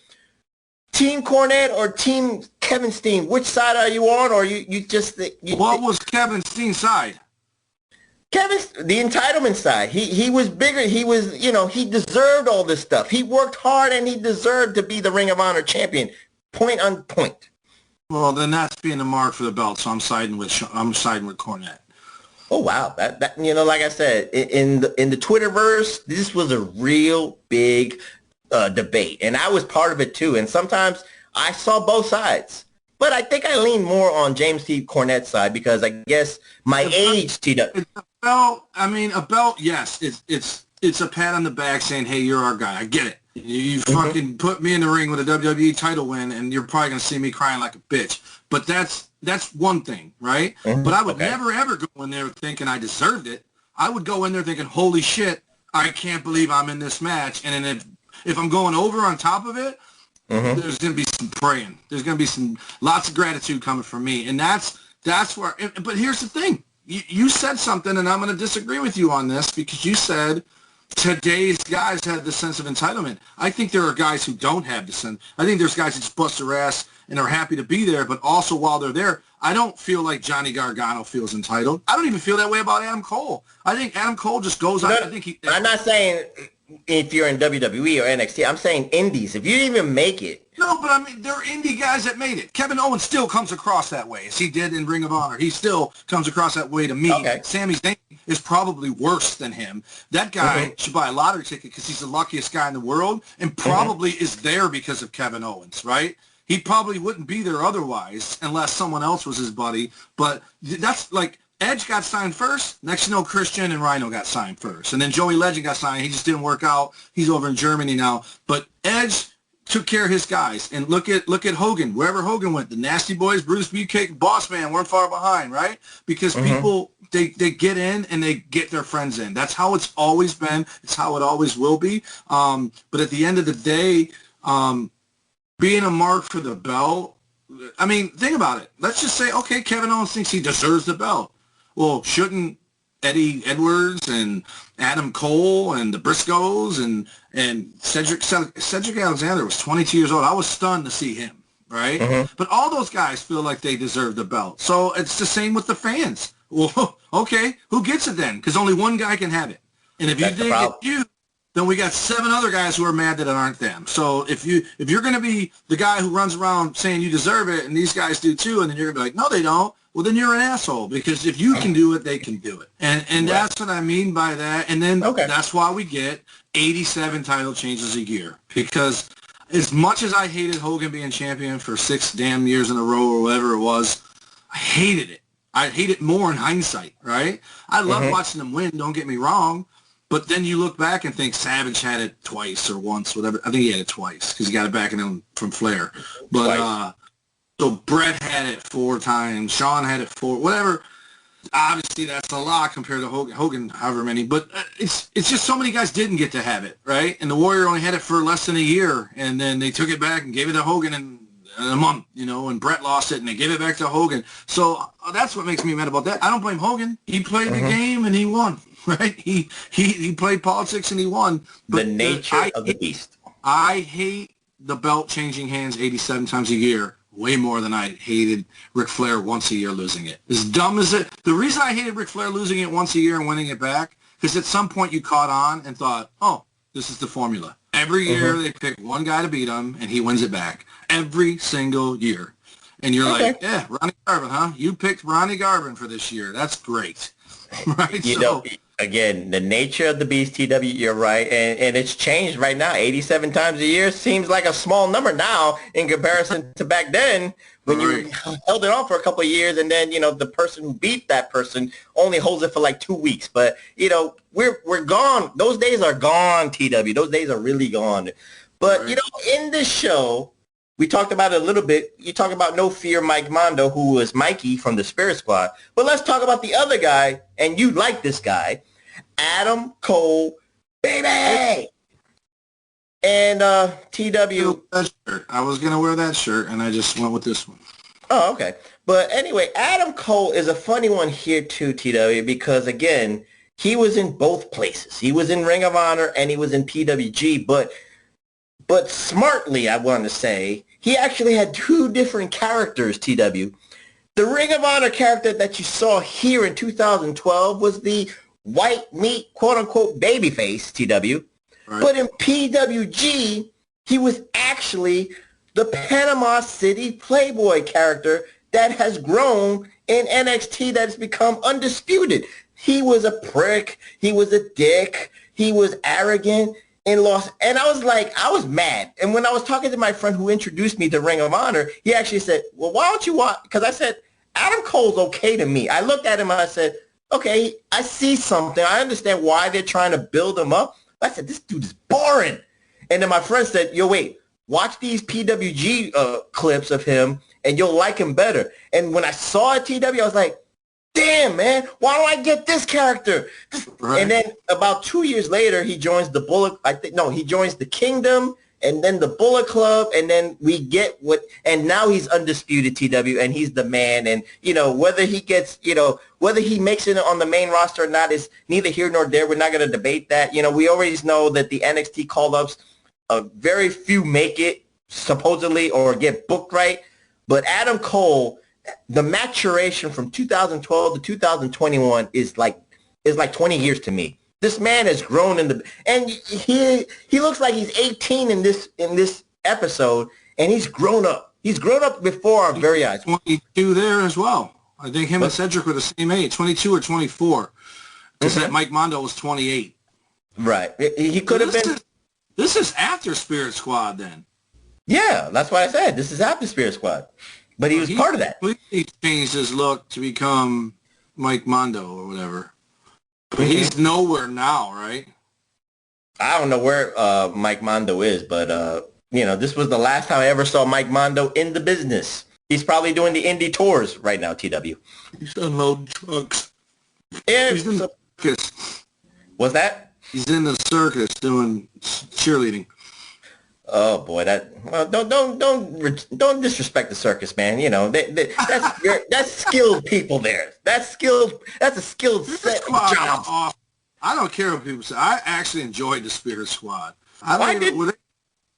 Team Cornette or Team Kevin Steen? Which side are you on, or you just... What was Kevin Steen's side? The entitlement side. He was bigger. He was, he deserved all this stuff. He worked hard, and he deserved to be the Ring of Honor champion. Point on point. Well, then that's being the mark for the belt, so I'm siding with Cornette. Oh wow, that like I said, in the Twitterverse, this was a real big debate, and I was part of it too. And sometimes I saw both sides, but I think I lean more on James T. Cornette's side because I guess my age, A belt, yes, it's a pat on the back saying, hey, you're our guy. I get it. You fucking put me in the ring with a WWE title win, and you're probably going to see me crying like a bitch. But that's one thing, right? But I would never, ever go in there thinking I deserved it. I would go in there thinking, holy shit, I can't believe I'm in this match. And then if I'm going over on top of it, there's going to be some praying. There's going to be lots of gratitude coming from me. And that's where, but here's the thing. You said something, and I'm going to disagree with you on this, because you said today's guys have the sense of entitlement. I think there are guys who don't have the sense. I think there's guys that just bust their ass and are happy to be there, but also while they're there, I don't feel like Johnny Gargano feels entitled. I don't even feel that way about Adam Cole. I think Adam Cole just goes on. I'm not saying if you're in WWE or NXT. I'm saying indies. If you even make it. No, but I mean, there are indie guys that made it. Kevin Owens still comes across that way, as he did in Ring of Honor. He still comes across that way to me. Okay. Sami Zayn is probably worse than him. That guy should buy a lottery ticket because he's the luckiest guy in the world, and probably is there because of Kevin Owens, right? He probably wouldn't be there otherwise unless someone else was his buddy. But that's like Edge got signed first. Next, you know, Christian and Rhino got signed first. And then Joey Legend got signed. He just didn't work out. He's over in Germany now. But Edge took care of his guys. And look at Hogan. Wherever Hogan went, the Nasty Boys, Brutus Beefcake, Boss Man weren't far behind, right? Because people, they get in and they get their friends in. That's how it's always been. It's how it always will be. But at the end of the day, being a mark for the belt, I mean, think about it. Let's just say, okay, Kevin Owens thinks he deserves the belt. Well, shouldn't Eddie Edwards and Adam Cole and the Briscoes and Cedric Alexander was 22 years old. I was stunned to see him, right? But all those guys feel like they deserve the belt. So it's the same with the fans. Well, okay, who gets it then? Because only one guy can have it. And if you think it's you, then we got 7 other guys who are mad that it aren't them. So if you're going to be the guy who runs around saying you deserve it and these guys do too, and then you're going to be like, no, they don't, well, then you're an asshole, because if you can do it, they can do it. And that's what I mean by that. And then that's why we get 87 title changes a year, because as much as I hated Hogan being champion for 6 damn years in a row or whatever it was, I hated it. I hate it more in hindsight, right? I love watching them win, don't get me wrong. But then you look back and think Savage had it twice or once, whatever. I think he had it twice because he got it back in him from Flair. But so Brett had it 4 times. Shawn had it 4. Whatever. Obviously, that's a lot compared to Hogan, however many. But it's just so many guys didn't get to have it, right? And the Warrior only had it for less than a year, and then they took it back and gave it to Hogan in a month, you know, and Brett lost it, and they gave it back to Hogan. So that's what makes me mad about that. I don't blame Hogan. He played the game, and he won. Right? He played politics and he won. But the nature of the beast. I hate the belt changing hands 87 times a year way more than I hated Ric Flair once a year losing it. As dumb as it. The reason I hated Ric Flair losing it once a year and winning it back, because at some point you caught on and thought, oh, this is the formula. Every year they pick one guy to beat him and he wins it back. Every single year. And you're like, yeah, Ronnie Garvin, huh? You picked Ronnie Garvin for this year. That's great. Right? You know, again, the nature of the beast, TW, you're right, and it's changed right now. 87 times a year seems like a small number now in comparison to back then when you held it on for a couple of years, and then, you know, the person who beat that person only holds it for like 2 weeks. But, you know, we're gone. Those days are gone, TW. Those days are really gone. But, you know, in this show, we talked about it a little bit. You talk about No Fear Mike Mondo, who was Mikey from the Spirit Squad. But let's talk about the other guy, and you like this guy, Adam Cole, baby! And TW. I was going to wear that shirt, and I just went with this one. Oh, okay. But anyway, Adam Cole is a funny one here too, TW, because, again, he was in both places. He was in Ring of Honor, and he was in PWG, but smartly, I want to say, he actually had 2 different characters, TW. The Ring of Honor character that you saw here in 2012 was the white meat, quote-unquote, babyface, TW. Right. But in PWG, he was actually the Panama City Playboy character that has grown in NXT, that has become undisputed. He was a prick. He was a dick. He was arrogant. And I was like, I was mad. And when I was talking to my friend who introduced me to Ring of Honor, he actually said, well, why don't you watch? Because I said, Adam Cole's okay to me. I looked at him and I said, okay, I see something. I understand why they're trying to build him up. But I said, this dude is boring. And then my friend said, yo, wait, watch these PWG clips of him, and you'll like him better. And when I saw TW, I was like, damn, man, why don't I get this character? Right. And then about 2 years later, he joins the Bullet. He joins the Kingdom, and then the Bullet Club, and then we get and now he's undisputed TW, and he's the man. And, whether he gets, whether he makes it on the main roster or not is neither here nor there. We're not going to debate that. We always know that the NXT call-ups, very few make it, supposedly, or get booked right. But Adam Cole, the maturation from 2012 to 2021 is like 20 years to me. This man has grown and he looks like he's 18 in this episode, and he's grown up. He's grown up before our very eyes. 22 there as well. I think him and Cedric were the same age, 22 or 24. Because that Mike Mondo was 28. Right. He could have been. This is after Spirit Squad then. Yeah, that's why I said this is after Spirit Squad. But he was part of that. He changed his look to become Mike Mondo or whatever. But he's nowhere now, right? I don't know where Mike Mondo is, but, this was the last time I ever saw Mike Mondo in the business. He's probably doing the indie tours right now, TW. He's unloading trucks. Yeah. He's in the circus. What's that? He's in the circus doing cheerleading. Oh boy, don't disrespect the circus, man. That's skilled people there. That's a skilled set job. I don't care what people say. I actually enjoyed the Spirit Squad.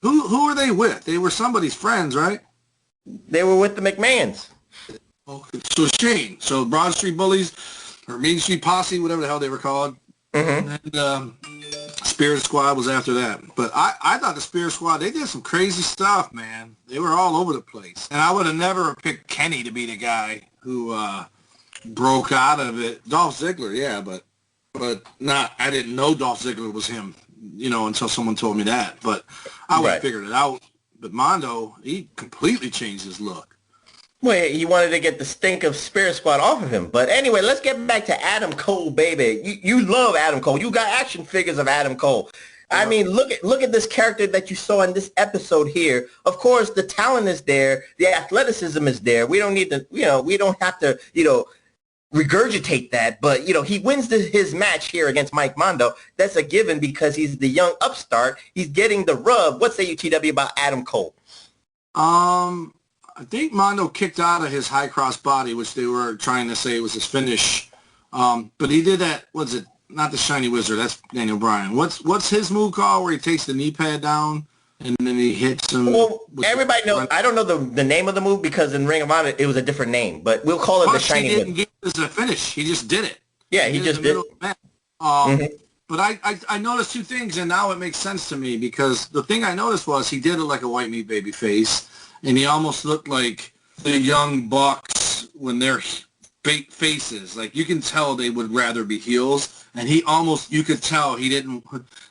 Who were they with? They were somebody's friends, right? They were with the McMahons. Okay, so Shane, so Broad Street Bullies, or Main Street Posse, whatever the hell they were called. Mm-hmm. And Spirit Squad was after that. But I thought the Spirit Squad, they did some crazy stuff, man. They were all over the place. And I would have never picked Kenny to be the guy who broke out of it. Dolph Ziggler, yeah, but not. I didn't know Dolph Ziggler was him, until someone told me that. But I would have figured it out. But Mondo, he completely changed his look. Well, he wanted to get the stink of Spirit Squad off of him. But anyway, let's get back to Adam Cole, baby. You love Adam Cole. You got action figures of Adam Cole. I mean, look at this character that you saw in this episode here. Of course, the talent is there. The athleticism is there. We don't need to, we don't have to, regurgitate that. But, he wins his match here against Mike Mondo. That's a given because he's the young upstart. He's getting the rub. What say you, TW, about Adam Cole? I think Mondo kicked out of his high cross body, which they were trying to say was his finish. But he did that, what's it? Not the Shiny Wizard, that's Daniel Bryan. What's his move called where he takes the knee pad down and then he hits him? Well, everybody knows. I don't know the name of the move because in Ring of Honor it was a different name, but we'll call it the Shiny Wizard. He didn't get it as a finish. He just did it. Yeah, he just did it. But I noticed two things, and now it makes sense to me because the thing I noticed was he did it like a white meat baby face. And he almost looked like the young Bucks when they're fake faces. Like, you can tell they would rather be heels. And you could tell he didn't,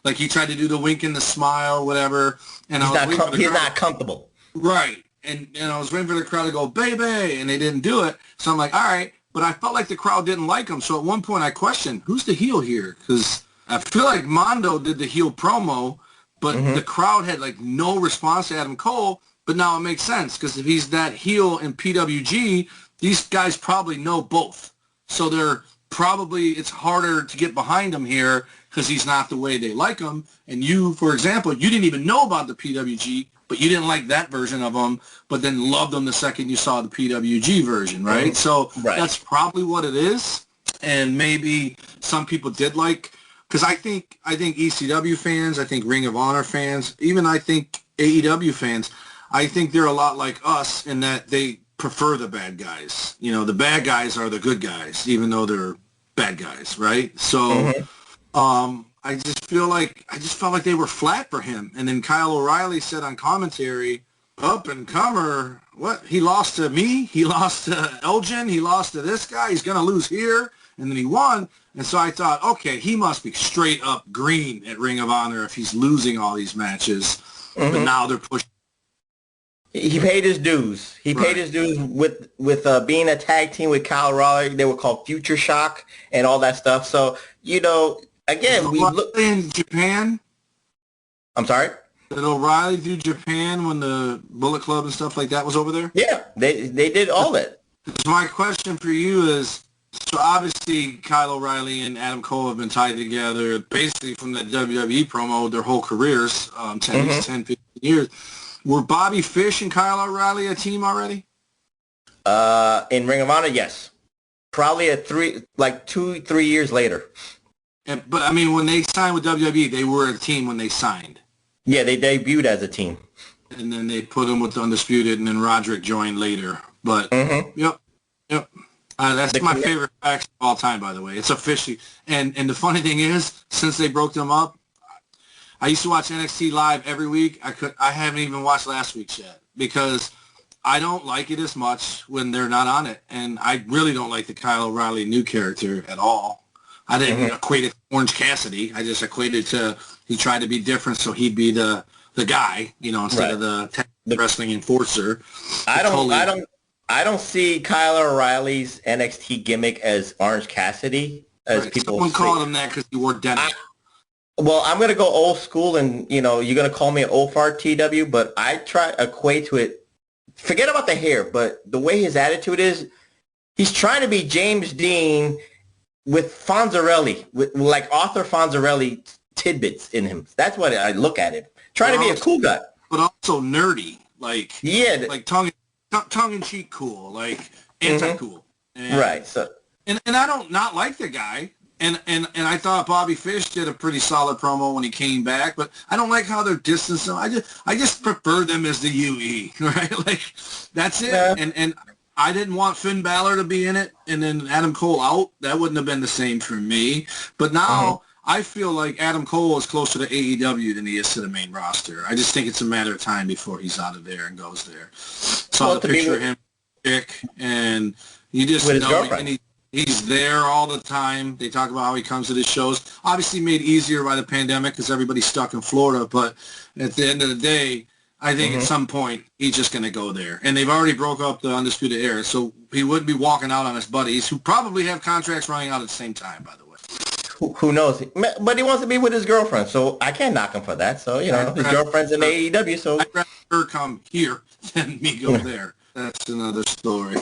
like, he tried to do the wink and the smile, whatever. And he's not comfortable. Right. And I was waiting for the crowd to go, baby, and they didn't do it. So I'm like, all right. But I felt like the crowd didn't like him. So at one point I questioned, who's the heel here? Because I feel like Mondo did the heel promo, but the crowd had, like, no response to Adam Cole. But now it makes sense because if he's that heel in PWG, these guys probably know both. So it's harder to get behind him here because he's not the way they like him. And you, for example, you didn't even know about the PWG, but you didn't like that version of him, but then loved him the second you saw the PWG version, right? Mm-hmm. So that's probably what it is. And maybe some people did like, because I think ECW fans, I think Ring of Honor fans, even I think AEW fans, I think they're a lot like us in that they prefer the bad guys. The bad guys are the good guys, even though they're bad guys, right? So I just felt like they were flat for him. And then Kyle O'Reilly said on commentary, up and comer, what? He lost to me? He lost to Elgin? He lost to this guy? He's going to lose here? And then he won. And so I thought, okay, he must be straight up green at Ring of Honor if he's losing all these matches. But now they're pushing. He paid his dues. He paid his dues with being a tag team with Kyle O'Reilly. They were called Future Shock and all that stuff. So, again, we look in Japan. I'm sorry? Did O'Reilly do Japan when the Bullet Club and stuff like that was over there? Yeah, they did all that. So my question for you is, so obviously Kyle O'Reilly and Adam Cole have been tied together basically from the WWE promo their whole careers, 10, 15 years. Were Bobby Fish and Kyle O'Reilly a team already? In Ring of Honor, yes. Probably 2-3 years later. But I mean, when they signed with WWE, they were a team when they signed. Yeah, they debuted as a team. And then they put them with the Undisputed, and then Roderick joined later. But, yep. That's my favorite faction of all time, by the way. It's officially. And the funny thing is, since they broke them up, I used to watch NXT Live every week. I haven't even watched last week's yet because I don't like it as much when they're not on it. And I really don't like the Kyle O'Reilly new character at all. I didn't equate it to Orange Cassidy. I just equated to he tried to be different so he'd be the guy, instead of the wrestling enforcer. I don't see Kyle O'Reilly's NXT gimmick as Orange Cassidy, as people Someone called him that because he wore denim. Well, I'm going to go old school, and, you're going to call me an old fart TW, but I try to equate to it. Forget about the hair, but the way his attitude is, he's trying to be James Dean with Fonzarelli, with like Arthur Fonzarelli tidbits in him. That's what I look at him. Trying to be a cool guy. But also nerdy. Like tongue-in-cheek cool, like anti-cool. Right. So. And I don't not like the guy. And I thought Bobby Fish did a pretty solid promo when he came back, but I don't like how they're distanced. I just prefer them as the UE, right? Like that's it. Yeah. And I didn't want Finn Balor to be in it, and then Adam Cole out. That wouldn't have been the same for me. But now I feel like Adam Cole is closer to AEW than he is to the main roster. I just think it's a matter of time before he's out of there and goes there. Saw the picture of him, and you just know he's there all the time. They talk about how he comes to the shows. Obviously made easier by the pandemic because everybody's stuck in Florida. But at the end of the day, I think at some point he's just going to go there. And they've already broke up the Undisputed Era, so he wouldn't be walking out on his buddies, who probably have contracts running out at the same time, by the way. Who knows? But he wants to be with his girlfriend, so I can't knock him for that. So, his girlfriend's in AEW, so... I'd rather her come here than me go there. That's another story.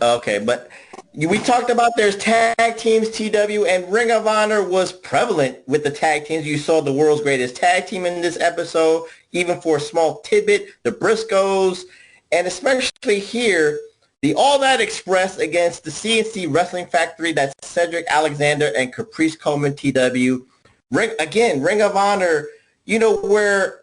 Okay, but we talked about there's tag teams, TW, and Ring of Honor was prevalent with the tag teams. You saw the world's greatest tag team in this episode, even for a small tidbit, the Briscoes, and especially here, the All Night Express against the CNC Wrestling Factory. That's Cedric Alexander and Caprice Coleman, TW. Ring of Honor, where...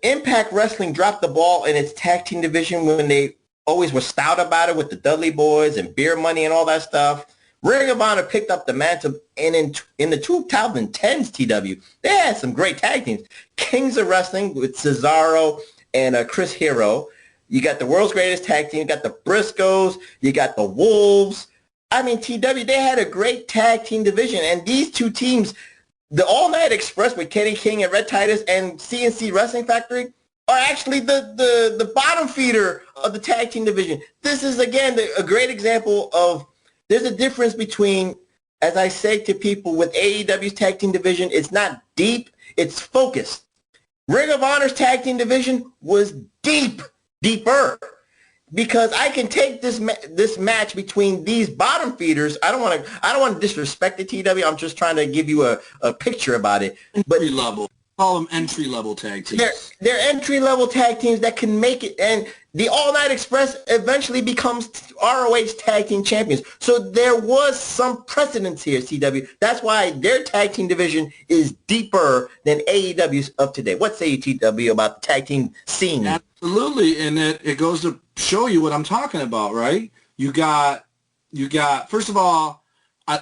Impact Wrestling dropped the ball in its tag team division when they always were stout about it with the Dudley Boys and Beer Money and all that stuff. Ring of Honor picked up the mantle, and in the 2010s, TW, they had some great tag teams. Kings of Wrestling with Cesaro and Chris Hero. You got the world's greatest tag team. You got the Briscoes. You got the Wolves. I mean, TW, they had a great tag team division, and these two teams... The All Night Express with Kenny King and Red Titus and CNC Wrestling Factory are actually the bottom feeder of the tag team division. This is, again, a great example of there's a difference between, as I say to people with AEW's tag team division, it's not deep, it's focused. Ring of Honor's tag team division was deeper. Because I can take this match between these bottom feeders. I don't want to disrespect the TW. I'm just trying to give you a picture about it. But entry level, call them entry level tag teams. They're entry level tag teams that can make it. And the All Night Express eventually becomes ROH tag team champions. So there was some precedence here, CW. That's why their tag team division is deeper than AEW's of today. What say you, TW, about the tag team scene? Absolutely, and it goes to show you what I'm talking about, right? You got. First of all,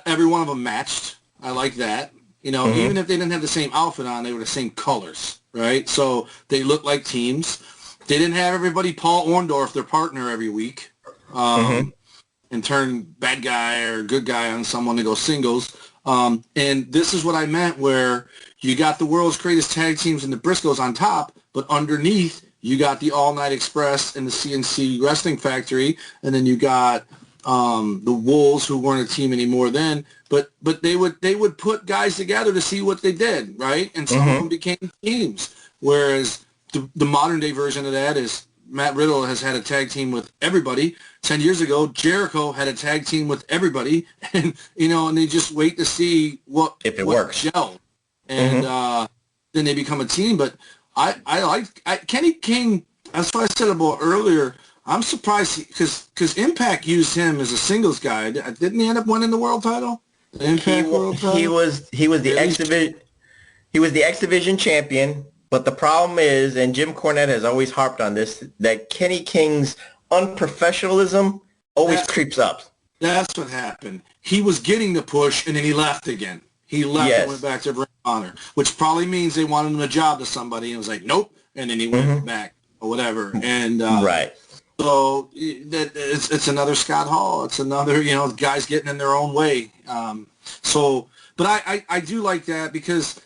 every one of them matched. I like that. Even if they didn't have the same outfit on, they were the same colors, right? So they looked like teams. They didn't have everybody Paul Orndorff, their partner, every week, and turn bad guy or good guy on someone to go singles. And this is what I meant, where you got the world's greatest tag teams and the Briscoes on top, but underneath you got the All Night Express and the CNC Wrestling Factory, and then you got the Wolves, who weren't a team anymore then, but they would put guys together to see what they did, right? And some of them became teams. Whereas the modern day version of that is Matt Riddle has had a tag team with everybody. 10 years ago, Jericho had a tag team with everybody, and and they just wait to see if it works. Gel, and then they become a team. But I like Kenny King. That's what I said about earlier. I'm surprised because Impact used him as a singles guy. Didn't he end up winning the world title? The Impact world title? He was the X Division champion. But the problem is, and Jim Cornette has always harped on this, that Kenny King's unprofessionalism always creeps up. That's what happened. He was getting the push, and then he left again. He left and went back to Ring of Honor, which probably means they wanted him a job to somebody, and was like, nope, and then he went back or whatever. And right. So it's another Scott Hall. It's another, guys getting in their own way. But I do like that because,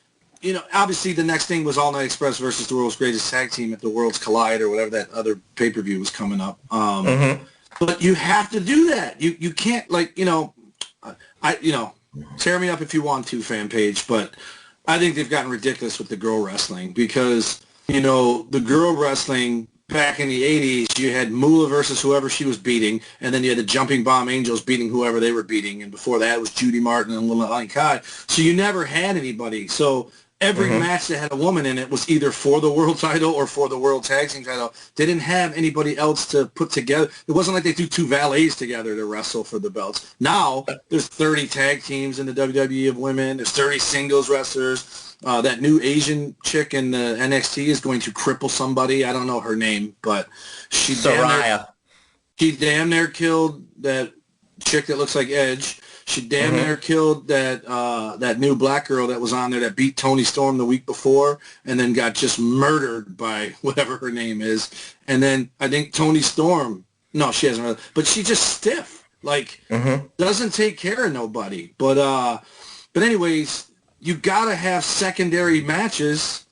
obviously the next thing was All Night Express versus the World's Greatest Tag Team at the Worlds Collide or whatever that other pay-per-view was coming up. But you have to do that. You can't tear me up if you want to, fan page, but I think they've gotten ridiculous with the girl wrestling because, the girl wrestling back in the 80s, you had Moolah versus whoever she was beating, and then you had the Jumping Bomb Angels beating whoever they were beating, and before that it was Judy Martin and Lil Kai. So you never had anybody. So every match that had a woman in it was either for the world title or for the world tag team title. They didn't have anybody else to put together. It wasn't like they threw two valets together to wrestle for the belts. Now there's 30 tag teams in the WWE of women. There's 30 singles wrestlers. That new Asian chick in the NXT is going to cripple somebody. I don't know her name, but she damn near killed that chick that looks like Edge. She damn near killed that new black girl that was on there that beat Toni Storm the week before and then got just murdered by whatever her name is. And then I think Toni Storm, no, she hasn't, but she's just stiff. Doesn't take care of nobody. But anyways, you got to have secondary matches.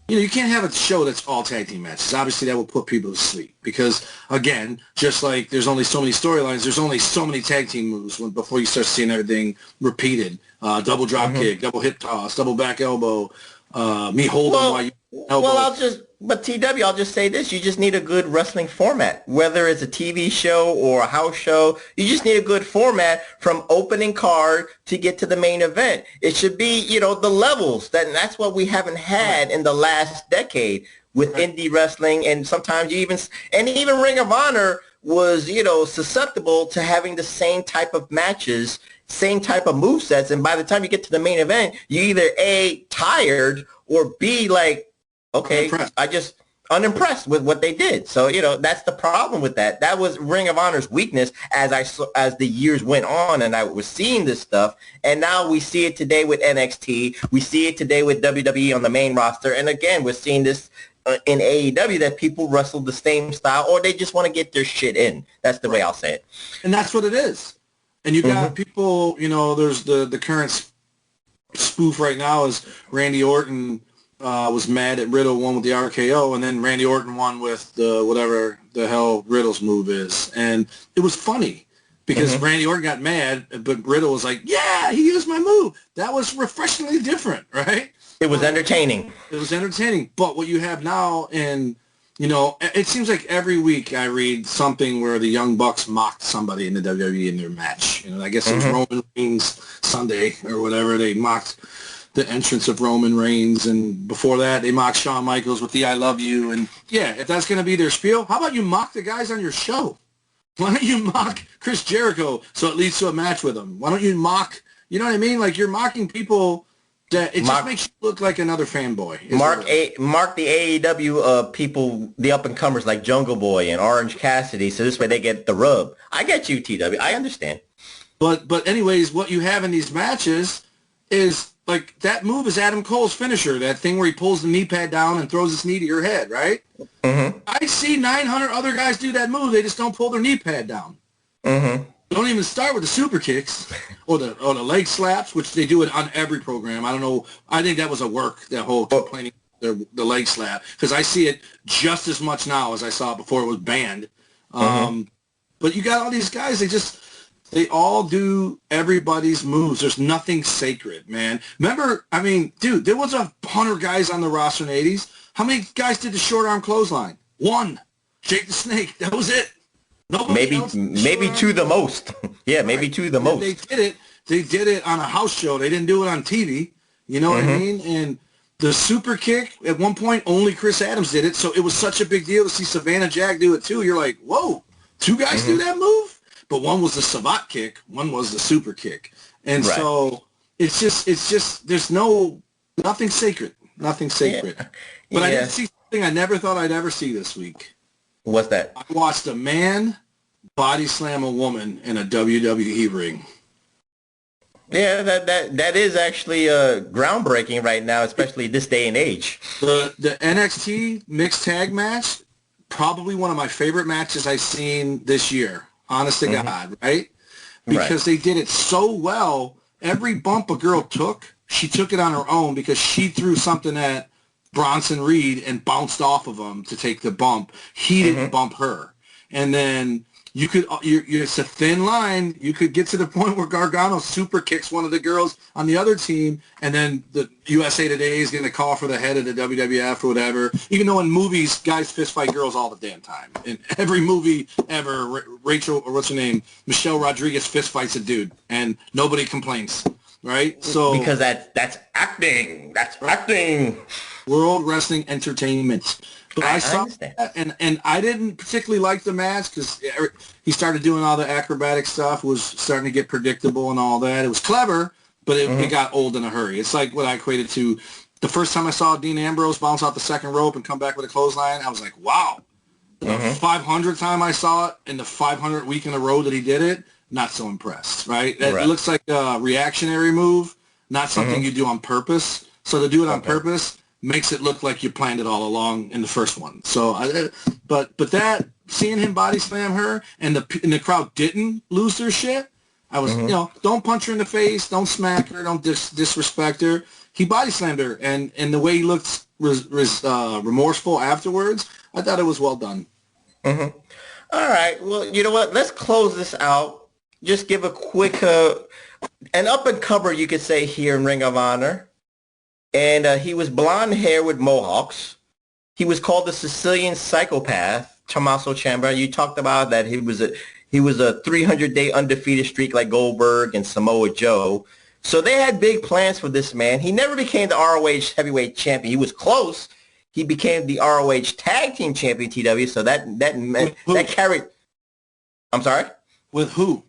You can't have a show that's all tag team matches. Obviously, that will put people to sleep because, again, just like there's only so many storylines, there's only so many tag team moves before you start seeing everything repeated. Double drop kick, double hip toss, double back elbow, me holding while you elbow. But TW, I'll just say this. You just need a good wrestling format. Whether it's a TV show or a house show, you just need a good format from opening card to get to the main event. It should be, the levels. That's what we haven't had in the last decade with indie wrestling. And sometimes even Ring of Honor was, susceptible to having the same type of matches, same type of movesets. And by the time you get to the main event, you either A, tired, or B, like, okay, I just unimpressed with what they did. So, that's the problem with that. That was Ring of Honor's weakness as the years went on and I was seeing this stuff. And now we see it today with NXT. We see it today with WWE on the main roster. And again, we're seeing this in AEW that people wrestle the same style or they just want to get their shit in. That's the way I'll say it. And that's what it is. And you got people, there's the current spoof right now is Randy Orton was mad at Riddle won with the RKO, and then Randy Orton won with the whatever the hell Riddle's move is. And it was funny because Randy Orton got mad, but Riddle was like, yeah, he used my move. That was refreshingly different, right? It was entertaining. It was entertaining. But what you have now, and, it seems like every week I read something where the Young Bucks mocked somebody in the WWE in their match. I guess it was Roman Reigns Sunday or whatever. They mocked the entrance of Roman Reigns, and before that, they mocked Shawn Michaels with the I love you. And, yeah, if that's going to be their spiel, how about you mock the guys on your show? Why don't you mock Chris Jericho so it leads to a match with him? Why don't you mock, you know what I mean? Like, you're mocking people that it just makes you look like another fanboy. Mark the AEW people, the up-and-comers like Jungle Boy and Orange Cassidy, so this way they get the rub. I get you, TW. I understand. But anyways, what you have in these matches is, like, that move is Adam Cole's finisher, that thing where he pulls the knee pad down and throws his knee to your head, right? I see 900 other guys do that move. They just don't pull their knee pad down. Don't even start with the super kicks or the leg slaps, which they do it on every program. I don't know. I think that was a work, that whole complaining the leg slap, because I see it just as much now as I saw it before it was banned. But you got all these guys, they all do everybody's moves. There's nothing sacred, man. Remember, I mean, dude, there was 100 guys on the roster in the 80s. How many guys did the short arm clothesline? One. Jake the Snake. That was it. Nobody maybe two the most. Yeah, maybe two the most. They did it on a house show. They didn't do it on TV. You know what I mean? And the super kick, at one point, only Chris Adams did it. So it was such a big deal to see Savannah Jack do it too. You're like, whoa, two guys do that move? But one was the savate kick. One was the super kick. And so it's just, there's nothing sacred. Nothing sacred. Yeah. But I did see something I never thought I'd ever see this week. What's that? I watched a man body slam a woman in a WWE ring. Yeah, that is actually groundbreaking right now, especially this day and age. The NXT mixed tag match, probably one of my favorite matches I've seen this year. Honest to God, right? Because they did it so well. Every bump a girl took, she took it on her own because she threw something at Bronson Reed and bounced off of him to take the bump. He didn't bump her. And then you could, it's a thin line. You could get to the point where Gargano super kicks one of the girls on the other team, and then the USA Today is going to call for the head of the WWF or whatever. Even though in movies, guys fist fight girls all the damn time. In every movie ever, Rachel, or what's her name, Michelle Rodriguez fist fights a dude, and nobody complains, right? So because that's acting. That's acting. World Wrestling Entertainment. But I saw that, and I didn't particularly like the match because he started doing all the acrobatic stuff, was starting to get predictable and all that. It was clever, but it got old in a hurry. It's like what I equated to the first time I saw Dean Ambrose bounce off the second rope and come back with a clothesline. I was like, wow. The 500th time I saw it, and the 500th week in a row that he did it, not so impressed, right? It looks like a reactionary move, not something you do on purpose. So to do it on purpose makes it look like you planned it all along in the first one. So, but that, seeing him body slam her and the crowd didn't lose their shit, I was, don't punch her in the face, don't smack her, don't disrespect her. He body slammed her, and the way he looked remorseful afterwards, I thought it was well done. All right, well, you know what? Let's close this out. Just give a quick, an up and cover, you could say, here in Ring of Honor. And he was blonde hair with mohawks. He was called the Sicilian Psychopath, Tommaso Ciampa. You talked about that he was a 300-day undefeated streak like Goldberg and Samoa Joe. So they had big plans for this man. He never became the ROH heavyweight champion. He was close. He became the ROH tag team champion, TW. So that carried. I'm sorry? With who?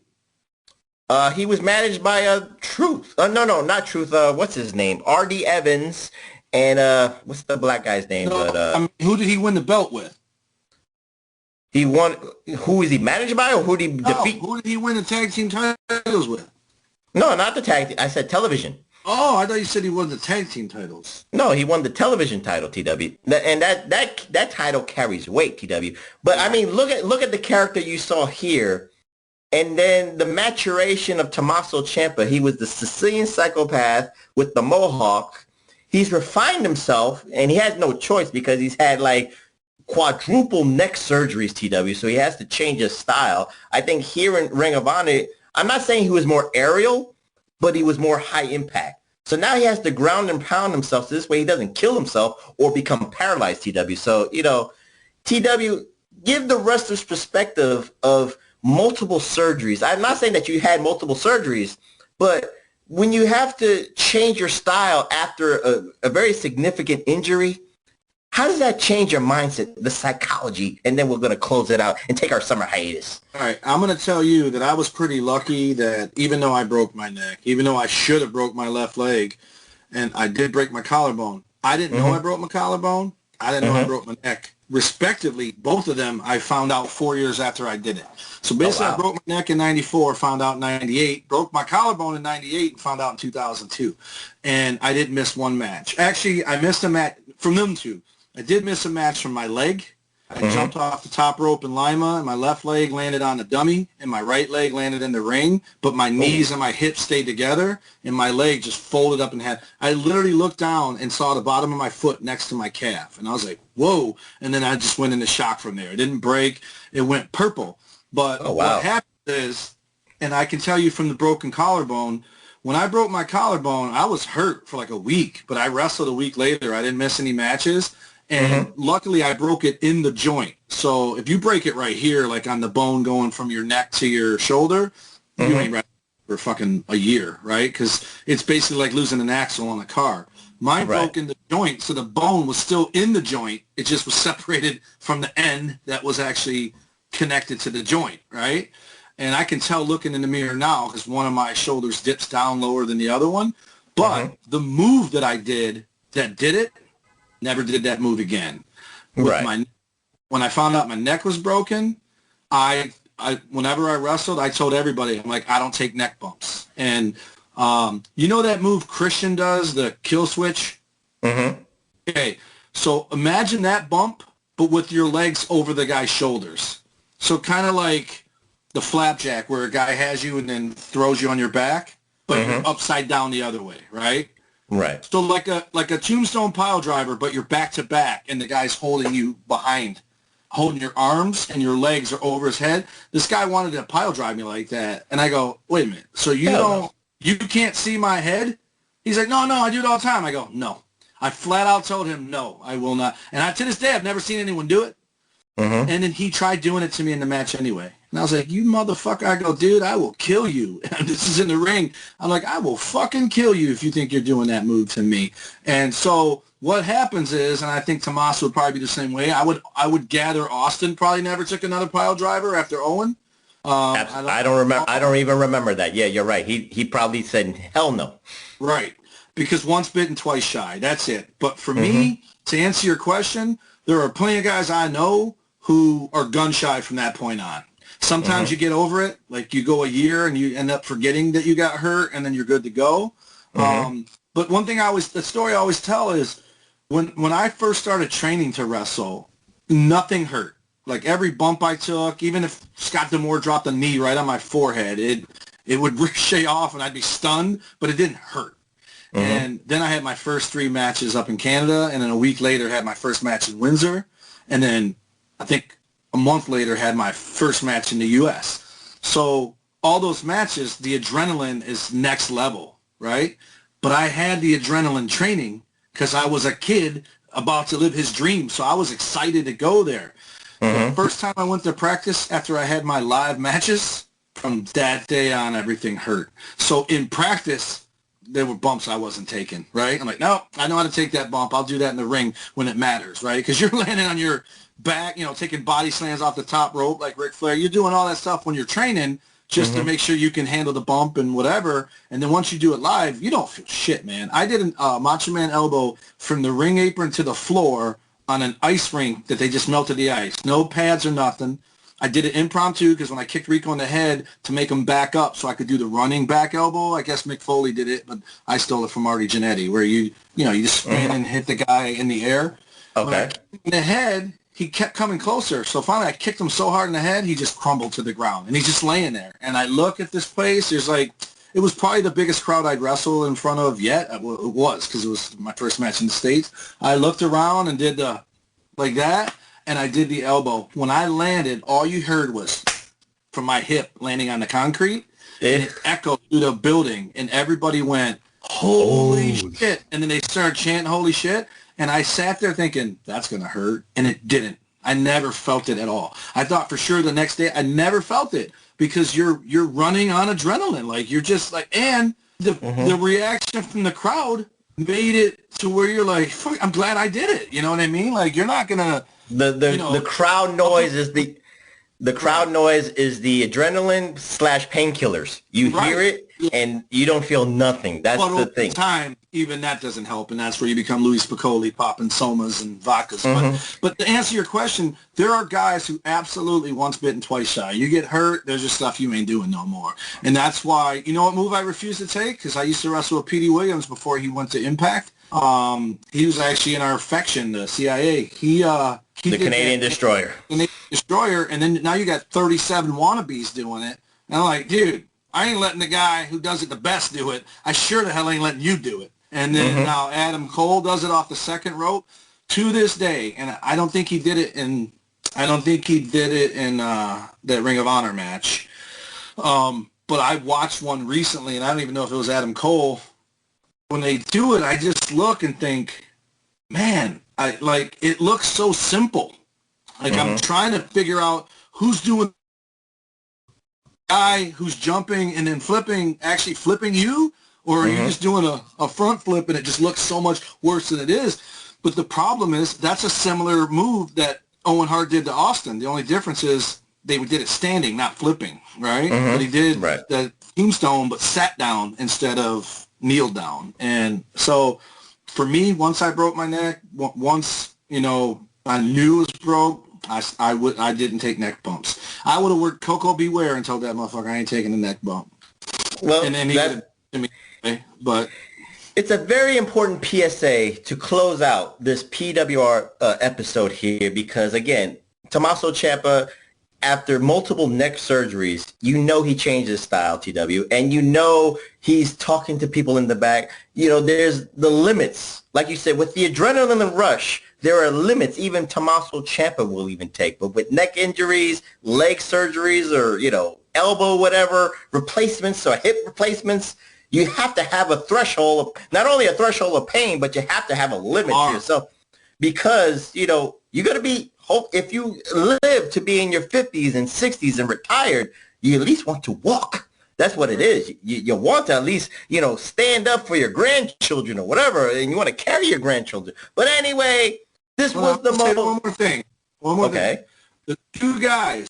He was managed by Truth. No, not Truth. What's his name? R.D. Evans. And what's the black guy's name? Who did he win the belt with? He won. Who is he managed by, or who did he defeat? Who did he win the tag team titles with? No, not the tag. I said television. Oh, I thought you said he won the tag team titles. No, he won the television title, TW. And that title carries weight, TW. But I mean, look at the character you saw here. And then the maturation of Tommaso Ciampa. He was the Sicilian Psychopath with the mohawk. He's refined himself, and he has no choice because he's had like quadruple neck surgeries, TW. So he has to change his style. I think here in Ring of Honor, I'm not saying he was more aerial, but he was more high impact. So now he has to ground and pound himself so this way he doesn't kill himself or become paralyzed, TW. So, TW, give the wrestler's perspective of multiple surgeries. I'm not saying that you had multiple surgeries, but when you have to change your style after a very significant injury, how does that change your mindset, the psychology? And then we're going to close it out and take our summer hiatus. All right. I'm going to tell you that I was pretty lucky that even though I broke my neck, even though I should have broke my left leg, and I did break my collarbone, I didn't know I broke my collarbone. I didn't know I broke my neck. Respectively, both of them I found out 4 years after I did it. So basically, I broke my neck in 94, found out in 98, broke my collarbone in 98, and found out in 2002. And I didn't miss one match. Actually, I missed a match from them two. I did miss a match from my leg. I jumped off the top rope in Lima, and my left leg landed on the dummy, and my right leg landed in the ring, but my knees and my hips stayed together, and my leg just folded up and had. I literally looked down and saw the bottom of my foot next to my calf, and I was like, whoa, and then I just went into shock from there. It didn't break. It went purple. But what happened is, and I can tell you from the broken collarbone, when I broke my collarbone, I was hurt for like a week, but I wrestled a week later. I didn't miss any matches. And luckily I broke it in the joint. So if you break it right here, like on the bone going from your neck to your shoulder, you ain't right for fucking a year, right? Because it's basically like losing an axle on a car. Mine broke in the joint, so the bone was still in the joint. It just was separated from the end that was actually connected to the joint, right? And I can tell looking in the mirror now because one of my shoulders dips down lower than the other one. But the move that I did that did it, never did that move again. When I found out my neck was broken, I whenever I wrestled, I told everybody, I'm like, I don't take neck bumps. And you know that move Christian does, the kill switch? Okay, so imagine that bump, but with your legs over the guy's shoulders. So kind of like the flapjack where a guy has you and then throws you on your back, but you're upside down the other way, right? Right. So like a tombstone pile driver, but you're back to back, and the guy's holding you behind, holding your arms, and your legs are over his head. This guy wanted to pile drive me like that, and I go, wait a minute. So you can't see my head? He's like, no, I do it all the time. I go, no. I flat out told him, no, I will not. And to this day, I've never seen anyone do it. And then he tried doing it to me in the match anyway. And I was like, you motherfucker. I go, dude, I will kill you. And this is in the ring. I'm like, I will fucking kill you if you think you're doing that move to me. And so what happens is, and I think Tomas would probably be the same way, I would gather Austin probably never took another pile driver after Owen. I don't remember. I don't even remember that. Yeah, you're right. He probably said, hell no. Right. Because once bitten, twice shy. That's it. But for me, to answer your question, there are plenty of guys I know who are gun shy from that point on. Sometimes you get over it, like you go a year and you end up forgetting that you got hurt, and then you're good to go. But one thing the story I always tell is when I first started training to wrestle, nothing hurt. Like every bump I took, even if Scott D'Amore dropped a knee right on my forehead, it would ricochet off and I'd be stunned, but it didn't hurt. And then I had my first 3 matches up in Canada, and then a week later had my first match in Windsor, and then I think a month later had my first match in the U.S. So all those matches, the adrenaline is next level, right? But I had the adrenaline training because I was a kid about to live his dream, so I was excited to go there. The first time I went to practice after I had my live matches, from that day on, everything hurt. So in practice, there were bumps I wasn't taking, right? I'm like, no, I know how to take that bump. I'll do that in the ring when it matters, right? Because you're landing on your back, taking body slams off the top rope like Ric Flair. You're doing all that stuff when you're training just to make sure you can handle the bump and whatever. And then once you do it live, you don't feel shit, man. I did a Macho Man elbow from the ring apron to the floor on an ice rink that they just melted the ice. No pads or nothing. I did it impromptu because when I kicked Rico in the head to make him back up so I could do the running back elbow, I guess Mick Foley did it, but I stole it from Marty Jannetty, where you just spin and hit the guy in the air. Okay. In the head, he kept coming closer. So finally I kicked him so hard in the head, he just crumbled to the ground. And he's just laying there. And I look at this place, it was probably the biggest crowd I'd wrestled in front of yet. It was, because it was my first match in the States. I looked around and did like that. And I did the elbow. When I landed, all you heard was from my hip landing on the concrete. And it echoed through the building, and everybody went, holy shit. And then they started chanting, holy shit. And I sat there thinking, that's going to hurt. And it didn't. I never felt it at all. I thought for sure the next day I never felt it because you're running on adrenaline. Like you're just like, and the reaction from the crowd made it to where you're like, fuck, I'm glad I did it. You know what I mean? Like you're not going to. The crowd noise is the crowd noise is the adrenaline / painkillers. You hear it and you don't feel nothing. That's the thing. Time, even that doesn't help, and that's where you become Louis Piccoli popping somas and vodkas. But to answer your question, there are guys who absolutely once bitten, twice shy. You get hurt, there's just stuff you ain't doing no more. And that's why, you know what move I refuse to take? Because I used to wrestle with Petey Williams before he went to Impact. He was actually in our faction, the CIA. The Canadian Destroyer. Canadian Destroyer, and then now you got 37 wannabes doing it. And I'm like, dude, I ain't letting the guy who does it the best do it. I sure the hell ain't letting you do it. And then now Adam Cole does it off the second rope to this day. And I don't think he did it in that Ring of Honor match. But I watched one recently, and I don't even know if it was Adam Cole. When they do it, I just look and think, man, I like it looks so simple. Like I'm trying to figure out who's doing guy who's jumping and then actually flipping you, or are you just doing a front flip and it just looks so much worse than it is? But the problem is that's a similar move that Owen Hart did to Austin. The only difference is they did it standing, not flipping, right? But he did the tombstone, but sat down instead of kneeled down. And so for me, once I broke my neck, once, you know, I knew it was broke, I didn't take neck bumps. I would have worked Coco Beware and told that motherfucker I ain't taking a neck bump. Well, and then he would to me, but it's a very important PSA to close out this PWR episode here because, again, Tommaso Ciampa, after multiple neck surgeries, you know he changed his style, TW, and you know he's talking to people in the back. You know, there's the limits. Like you said, with the adrenaline rush, there are limits even Tommaso Ciampa will even take. But with neck injuries, leg surgeries, or, you know, elbow, whatever, replacements or hip replacements, you have to have a threshold of, not only a threshold of pain, but you have to have a limit to yourself because, you know, you're going to be, if you live to be in your 50s and 60s and retired, you at least want to walk. That's what it is. You want to at least, you know, stand up for your grandchildren or whatever, and you want to carry your grandchildren. But anyway, this was the most... One more thing. Thing. The two guys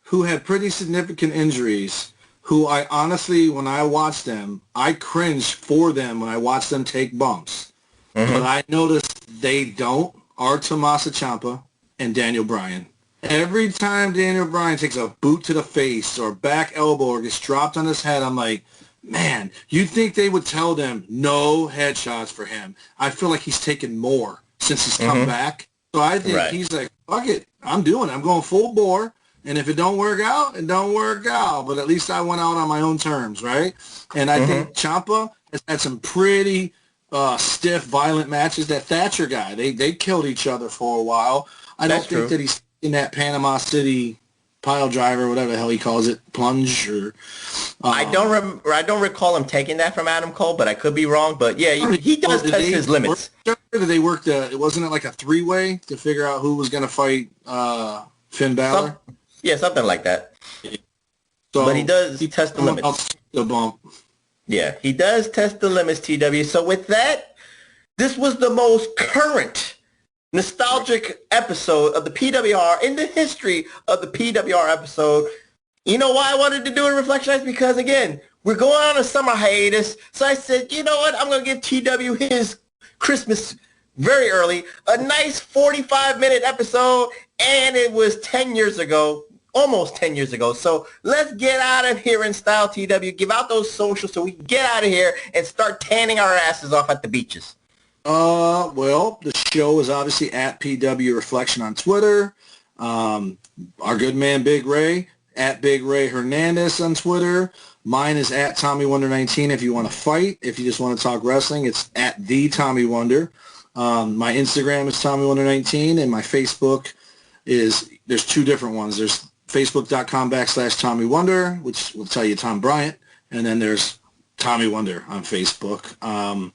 who had pretty significant injuries, who I honestly, when I watched them, I cringed for them when I watched them take bumps. But I noticed they don't, are Tommaso Ciampa and Daniel Bryan. Every time Daniel Bryan takes a boot to the face or back elbow or gets dropped on his head, I'm like, man, you'd think they would tell them no headshots for him. I feel like he's taken more since he's come back. So I think he's like, fuck it, I'm doing it. I'm going full bore. And if it don't work out, it don't work out. But at least I went out on my own terms, right? And I think Ciampa has had some pretty stiff, violent matches. That Thatcher guy, they killed each other for a while. I don't think that he's in that Panama City pile driver, whatever the hell he calls it, plunge or... I don't recall him taking that from Adam Cole, but I could be wrong. But yeah, he does test his limits. Did they work wasn't it like a three-way to figure out who was going to fight Finn Balor? Something like that. So but he test the limits. The bump. Yeah, he does test the limits, TW. So with that, this was the most current nostalgic episode of the PWR in the history of the PWR episode. You know why I wanted to do a Reflectionites? Because, again, we're going on a summer hiatus. So I said, you know what? I'm going to give TW his Christmas very early. A nice 45-minute episode, and it was 10 years ago. Almost 10 years ago. So let's get out of here in style, TW. Give out those socials so we can get out of here and start tanning our asses off at the beaches. Well, the show is obviously at PW Reflection on Twitter. Our good man Big Ray, at Big Ray Hernandez on Twitter. Mine is at Tommy Wonder 19 if you want to fight. If you just want to talk wrestling, it's at the Tommy Wonder. My Instagram is Tommy Wonder 19, and my Facebook there's two different ones. There's Facebook.com/Tommy Wonder, which will tell you Tom Bryant, and then there's Tommy Wonder on Facebook. And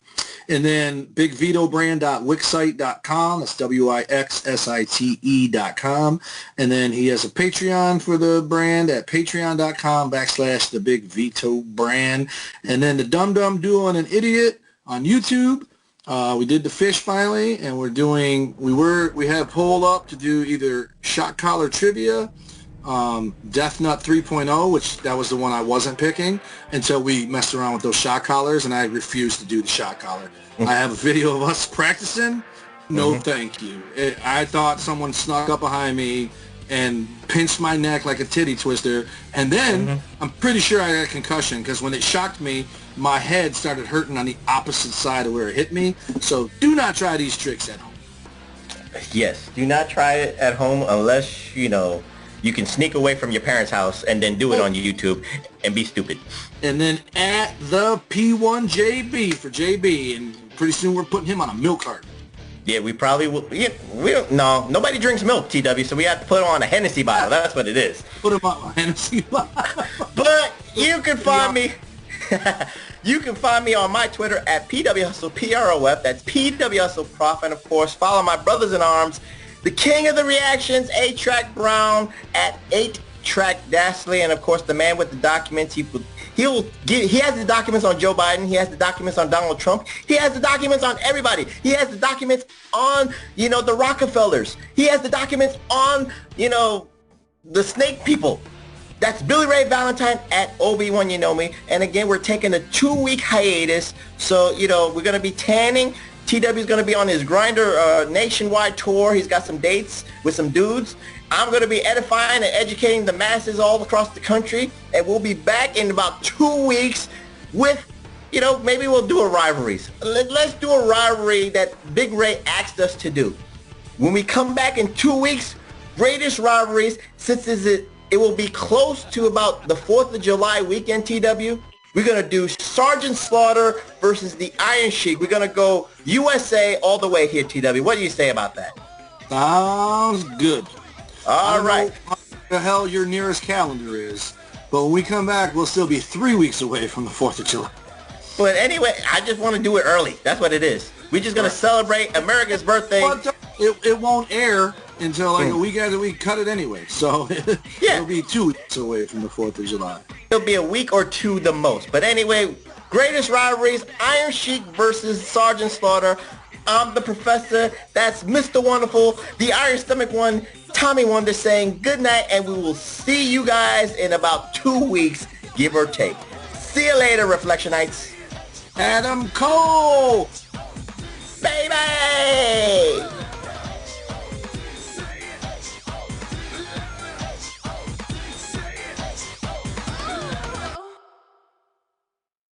then bigvitobrand.wixsite.com. That's WIXSITE.com. And then he has a Patreon for the brand at patreon.com/the Big Vito Brand. And then the Dum Dum Duo and an Idiot on YouTube. We did the fish finally, and we had a poll up to do either shot collar trivia, Death Nut 3.0, which that was the one I wasn't picking until we messed around with those shot collars, and I refused to do the shot collar. I have a video of us practicing. No, thank you. I thought someone snuck up behind me and pinched my neck like a titty twister, and then I'm pretty sure I got a concussion because when it shocked me, my head started hurting on the opposite side of where it hit me. So do not try these tricks at home. Yes, do not try it at home unless, you know, you can sneak away from your parents' house and then do it on YouTube and be stupid. And then at the P1JB for JB, and pretty soon we're putting him on a milk cart. Yeah, we probably will. Yeah, no, nobody drinks milk, TW, so we have to put on a Hennessy bottle. That's what it is. Put him on a Hennessy bottle. But you can find me. You can find me on my Twitter at PWHustle, PROF. That's PWHustle Prof. And, of course, follow my brothers in arms, the king of the reactions, A-Track Brown, at 8-Track Dashley. And, of course, the man with the documents. He has the documents on Joe Biden. He has the documents on Donald Trump. He has the documents on everybody. He has the documents on, the Rockefellers. He has the documents on, the snake people. That's Billy Ray Valentine at Obi-Wan You Know Me. And again, we're taking a 2-week hiatus. So, we're going to be tanning. TW is going to be on his Grindr nationwide tour. He's got some dates with some dudes. I'm going to be edifying and educating the masses all across the country. And we'll be back in about 2 weeks with, maybe we'll do a rivalries. Let's do a rivalry that Big Ray asked us to do. When we come back in 2 weeks, greatest rivalries, since it will be close to about the 4th of July weekend, TW. We're going to do Sergeant Slaughter versus the Iron Sheik. We're going to go USA all the way here, TW. What do you say about that? Sounds good. All right. Know what the hell your nearest calendar is, but when we come back, we'll still be 3 weeks away from the 4th of July. But anyway, I just want to do it early. That's what it is. We're just going to celebrate America's birthday. It won't air until like a week after we cut it anyway. So it'll be 2 weeks away from the 4th of July. It'll be a week or two the most. But anyway, greatest rivalries, Iron Sheik versus Sergeant Slaughter. I'm the professor. That's Mr. Wonderful, the Iron Stomach one, Tommy Wonder saying good night, and we will see you guys in about 2 weeks, give or take. See you later, Reflectionites. Adam Cole! Baby!